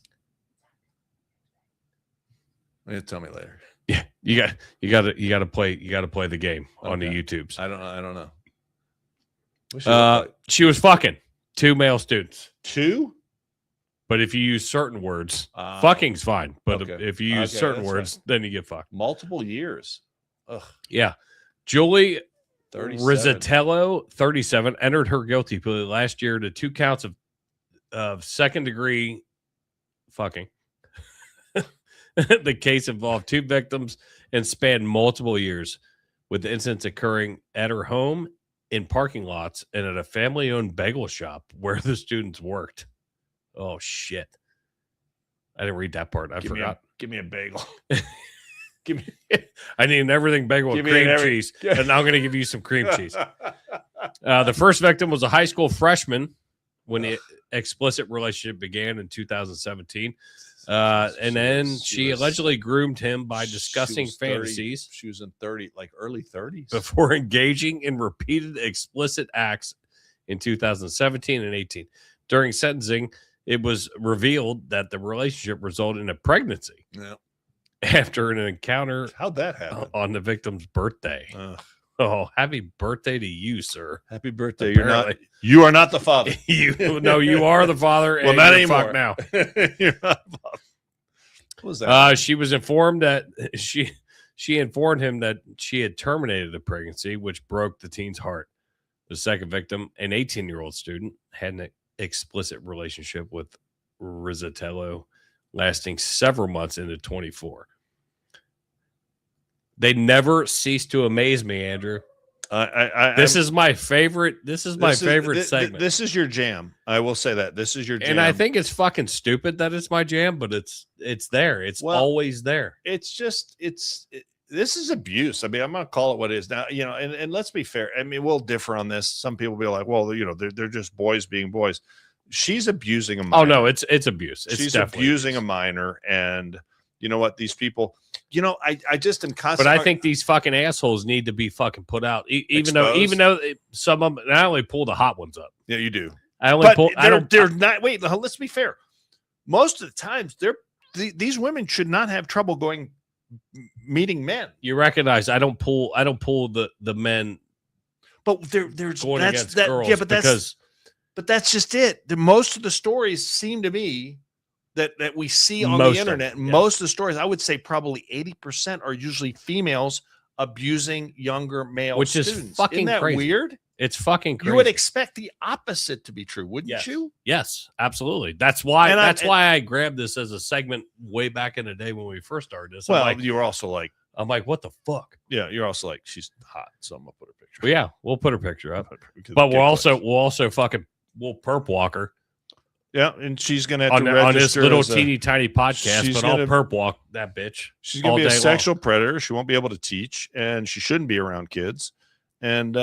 Speaker 2: You tell me later.
Speaker 1: Yeah, you got to play the game on the YouTubes.
Speaker 2: I don't know.
Speaker 1: She was fucking 2 male students.
Speaker 2: 2?
Speaker 1: But if you use certain words, fucking's fine. But if you use certain words, then you get fucked.
Speaker 2: Multiple years. Ugh.
Speaker 1: Yeah. Julie
Speaker 2: 37.
Speaker 1: Rizzatello, 37, entered her guilty plea last year to 2 counts of second degree fucking. The case involved 2 victims and spanned multiple years, with the incidents occurring at her home, in parking lots, and at a family-owned bagel shop where the students worked. Oh, shit. I didn't read that part. I forgot.
Speaker 2: Give me a bagel.
Speaker 1: I need an everything bagel with cream cheese, and now I'm going to give you some cream cheese. The first victim was a high school freshman when the explicit relationship began in 2017. And then she allegedly groomed him by discussing fantasies.
Speaker 2: She was in early 30s.
Speaker 1: Before engaging in repeated explicit acts in 2017 and 18. During sentencing, it was revealed that the relationship resulted in a pregnancy.
Speaker 2: Yeah.
Speaker 1: After an encounter
Speaker 2: How'd that happen?
Speaker 1: On the victim's birthday. Oh, happy birthday to you, sir.
Speaker 2: Happy birthday. You are not the father.
Speaker 1: You are the father.
Speaker 2: Well, not anymore.
Speaker 1: Now.
Speaker 2: You're not the father. What was that?
Speaker 1: She was informed that she informed him that she had terminated the pregnancy, which broke the teen's heart. The second victim, an 18-year-old student, had an explicit relationship with Rizzatello lasting several months into 24. They never cease to amaze me, Andrew. This is my favorite. This is my favorite segment.
Speaker 14: This is your jam. I will say that this is your jam.
Speaker 1: And I think it's fucking stupid that it's my jam, but it's there. It's always there.
Speaker 14: It's just this is abuse. I mean, I'm gonna call it what it is now. You know, and let's be fair. I mean, we'll differ on this. Some people will be like, well, you know, they're just boys being boys. She's abusing a minor.
Speaker 1: Oh no, it's abuse.
Speaker 14: She's abusing a minor, and you know what? These people, you know, I just am constant.
Speaker 1: But I think these fucking assholes need to be fucking put out. Even though some of them, I only pull the hot ones up.
Speaker 14: Yeah, you do.
Speaker 1: I only pull.
Speaker 14: They're not. Wait, let's be fair. Most of the times, these women should not have trouble meeting men.
Speaker 1: You recognize I don't pull the men.
Speaker 14: But they're
Speaker 1: going against girls.
Speaker 14: Yeah, but that's just it. Most of the stories seem to be that we see on the internet. Most of the stories, I would say probably 80% are usually females abusing younger male
Speaker 1: which
Speaker 14: students.
Speaker 1: Is fucking
Speaker 14: Isn't that
Speaker 1: crazy.
Speaker 14: Weird?
Speaker 1: It's fucking crazy.
Speaker 14: You would expect the opposite to be true, wouldn't you?
Speaker 1: Yes, absolutely. That's why I grabbed this as a segment way back in the day when we first started this.
Speaker 14: Well, you were also like,
Speaker 1: I'm like, what the fuck?
Speaker 14: Yeah, you're also like, she's hot, so I'm gonna put her picture.
Speaker 1: Well, yeah, we'll put her picture up. But we'll perp walk her.
Speaker 14: Yeah, and she's gonna have to
Speaker 1: on this little teeny tiny podcast, but I'll perp walk that bitch.
Speaker 14: She's gonna be a sexual predator. She won't be able to teach, and she shouldn't be around kids. And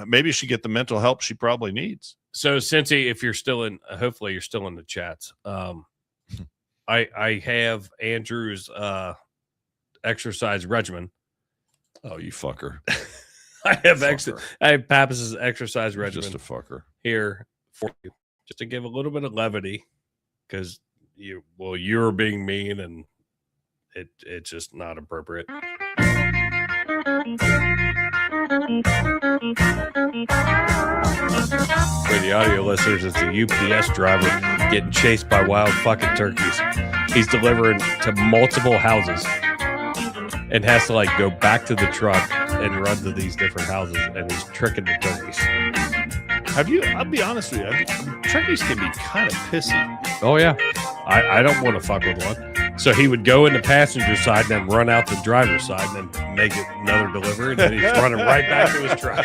Speaker 14: maybe she get the mental help she probably needs.
Speaker 1: So, Cincy, if you're still in, hopefully you're still in the chats. I have Andrew's exercise regimen.
Speaker 14: Oh, you fucker!
Speaker 1: I have Pappas's exercise regimen.
Speaker 14: Just a fucker
Speaker 1: here for you, just to give a little bit of levity, because you're being mean and it's just not appropriate. For the audio listeners, it's a UPS driver getting chased by wild fucking turkeys. He's delivering to multiple houses and has to go back to the truck and run to these different houses, and he's tricking the turkeys.
Speaker 14: I'll be honest with you, turkeys can be kind of pissy.
Speaker 1: Oh yeah, I don't want to fuck with one. So he would go in the passenger side and then run out the driver's side and then make it another delivery, and then he's running right back to his truck.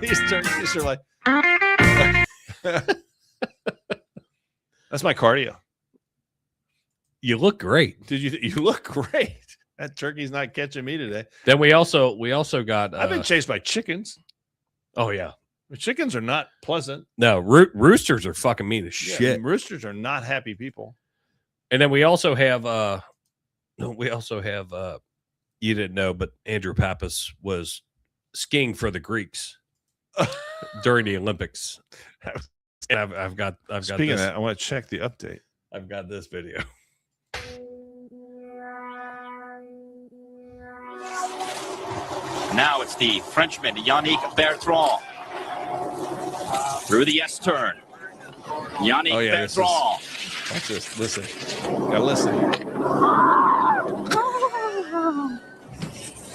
Speaker 14: These turkeys are like, that's my cardio.
Speaker 1: You look great.
Speaker 14: You look great. That turkey's not catching me today.
Speaker 1: Then we also got.
Speaker 14: I've been chased by chickens.
Speaker 1: Oh yeah,
Speaker 14: the chickens are not pleasant.
Speaker 1: No, roosters are fucking mean as shit.
Speaker 14: Roosters are not happy people.
Speaker 1: And then we also have you didn't know, but Andrew Pappas was skiing for the Greeks during the Olympics. And I've got
Speaker 14: Speaking
Speaker 1: this.
Speaker 14: of that, I want to check the update.
Speaker 1: I've got this video.
Speaker 15: Now it's the Frenchman Yannick Bertrand through the S turn. Yannick Bertrand.
Speaker 14: Watch this. Listen. Gotta listen.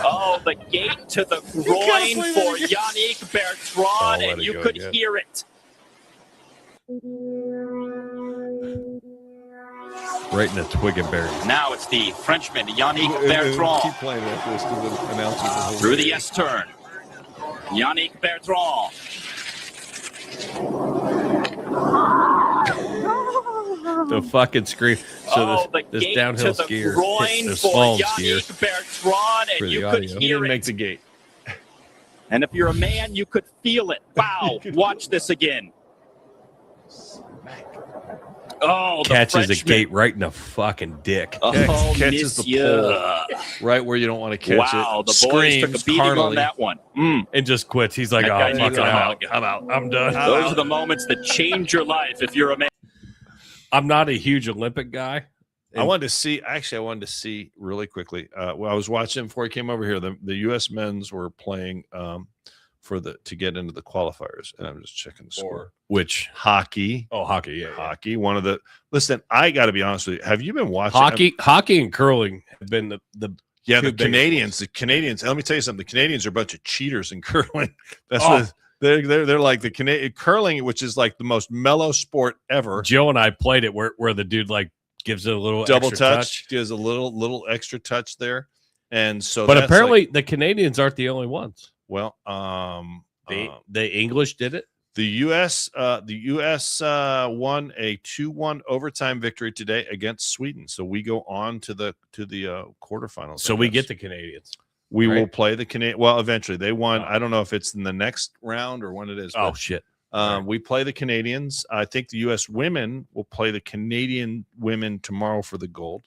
Speaker 15: Oh, the gate to the groin for Yannick Bertrand, and you could hear it.
Speaker 1: Right in the twig and berry.
Speaker 15: Now it's the Frenchman Yannick Bertrand.
Speaker 14: Keep playing that for us to the announcers.
Speaker 15: Through the S turn. Yannick Bertrand.
Speaker 1: The fucking screen. So this downhill skier hit the slalom skier.
Speaker 15: Bertrand, and you could hear it.
Speaker 14: Make the gate.
Speaker 15: And if you're a man, you could feel it. Wow! Watch this again. Oh,
Speaker 1: catches a gate right in the fucking dick.
Speaker 15: Oh,
Speaker 14: catches the pole right where you don't want to catch it.
Speaker 15: Wow, the boys took a beating on that one.
Speaker 1: And just quits. He's like, oh, fuck it, I'm out. I'm done.
Speaker 15: Those are the moments that change your life if you're a man.
Speaker 1: I'm not a huge Olympic guy.
Speaker 14: I wanted to see really quickly. Well, I was watching before I came over here. The U.S. men's were playing to get into the qualifiers, and I'm just checking the score.
Speaker 1: Which
Speaker 14: hockey?
Speaker 1: Oh, hockey, yeah,
Speaker 14: hockey. One of the I got to be honest with you. Have you been watching
Speaker 1: hockey and curling? Have been the
Speaker 14: Canadians. The Canadians. Let me tell you something. The Canadians are a bunch of cheaters in curling. That's what they're like. The Canadian curling, which is like the most mellow sport ever.
Speaker 1: Joe and I played it where the dude gives it a little
Speaker 14: double
Speaker 1: extra
Speaker 14: touch, gives a little extra touch there. And so,
Speaker 1: but
Speaker 14: that's
Speaker 1: apparently the Canadians aren't the only ones.
Speaker 14: Well,
Speaker 1: the English did it.
Speaker 14: The U.S. won a 2-1 overtime victory today against Sweden. So we go on to the quarterfinals.
Speaker 1: So we get the Canadians.
Speaker 14: We
Speaker 1: right?
Speaker 14: will play the Canadian. Well, eventually they won. I don't know if it's in the next round or when it is.
Speaker 1: Oh shit!
Speaker 14: We play the Canadians. I think the U.S. women will play the Canadian women tomorrow for the gold.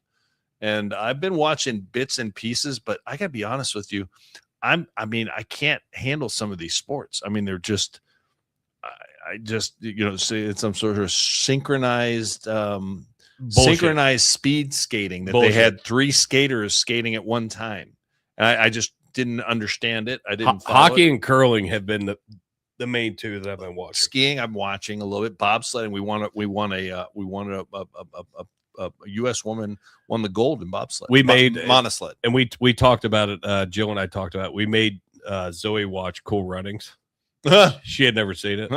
Speaker 14: And I've been watching bits and pieces, but I gotta be honest with you. I can't handle some of these sports. I mean, they're just. I just, say it's some sort of synchronized speed skating that they had 3 skaters skating at one time. And I just didn't understand it. I didn't follow
Speaker 1: hockey
Speaker 14: it.
Speaker 1: and curling have been the main two that I've been watching.
Speaker 14: Skiing, I'm watching a little bit. Bobsledding, we won a U.S. woman won the gold in bobsled.
Speaker 1: We made
Speaker 14: monosled,
Speaker 1: and we talked about it. Jill and I talked about it. We made Zoe watch Cool Runnings. She had never seen it.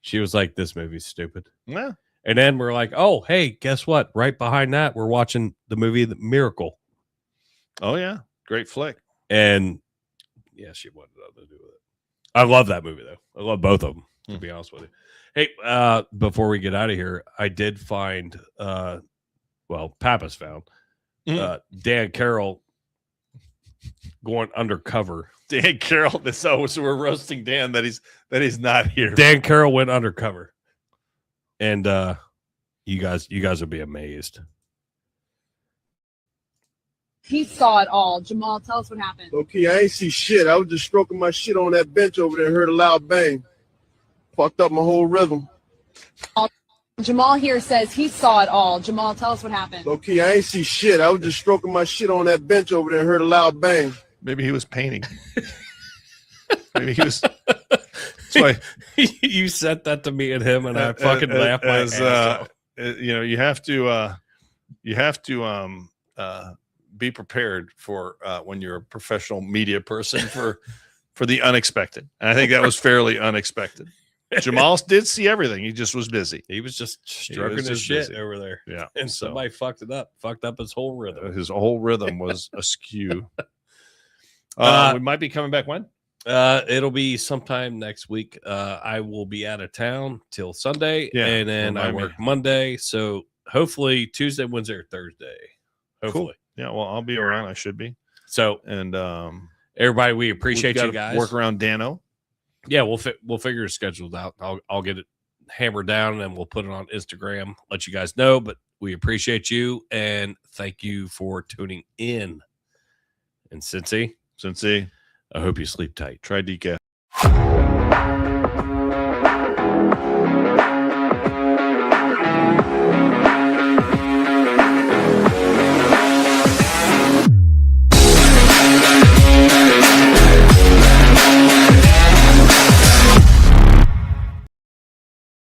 Speaker 1: She was like, "This movie's stupid."
Speaker 14: Yeah.
Speaker 1: And then we're like, "Oh, hey, guess what? Right behind that, we're watching the movie The Miracle."
Speaker 14: Oh yeah, great flick.
Speaker 1: And yeah, she wanted nothing to do with it. I love that movie though. I love both of them. To be honest with you. Hey, before we get out of here, I did find, Pappas found Dan Carroll going undercover.
Speaker 14: Dan Carroll. So we're roasting Dan that he's not here.
Speaker 1: Dan Carroll went undercover, and you guys will be amazed.
Speaker 16: He saw it all. Jamal, tell us what happened.
Speaker 17: Okay, I ain't see shit. I was just stroking my shit on that bench over there and heard a loud bang. Fucked up my whole rhythm.
Speaker 16: Jamal here says he saw it all. Jamal, tell us what happened.
Speaker 17: Okay, I ain't see shit. I was just stroking my shit on that bench over there and heard a loud bang.
Speaker 14: Maybe he was painting. Maybe he was. That's why
Speaker 1: you sent that to me and him, and I fucking laughed my ass off.
Speaker 14: You have to be prepared for when you're a professional media person for the unexpected. And I think that was fairly unexpected. Jamal did see everything. He just was busy.
Speaker 1: He was just stroking his shit over there.
Speaker 14: Yeah.
Speaker 1: And somebody fucked it up. Fucked up his whole rhythm.
Speaker 14: His whole rhythm was askew. We might be coming back when?
Speaker 1: It'll be sometime next week. I will be out of town till Sunday, and then I work Monday. So hopefully Tuesday, Wednesday, or Thursday. Hopefully.
Speaker 14: Cool. Yeah, well, I'll be around. I should be.
Speaker 1: So,
Speaker 14: and
Speaker 1: everybody, we appreciate you guys.
Speaker 14: Work around Dano.
Speaker 1: Yeah, we'll figure it scheduled out. I'll get it hammered down, and we'll put it on Instagram. Let you guys know. But we appreciate you, and thank you for tuning in. And Cincy,
Speaker 14: I
Speaker 1: hope you sleep tight.
Speaker 14: Try decaf.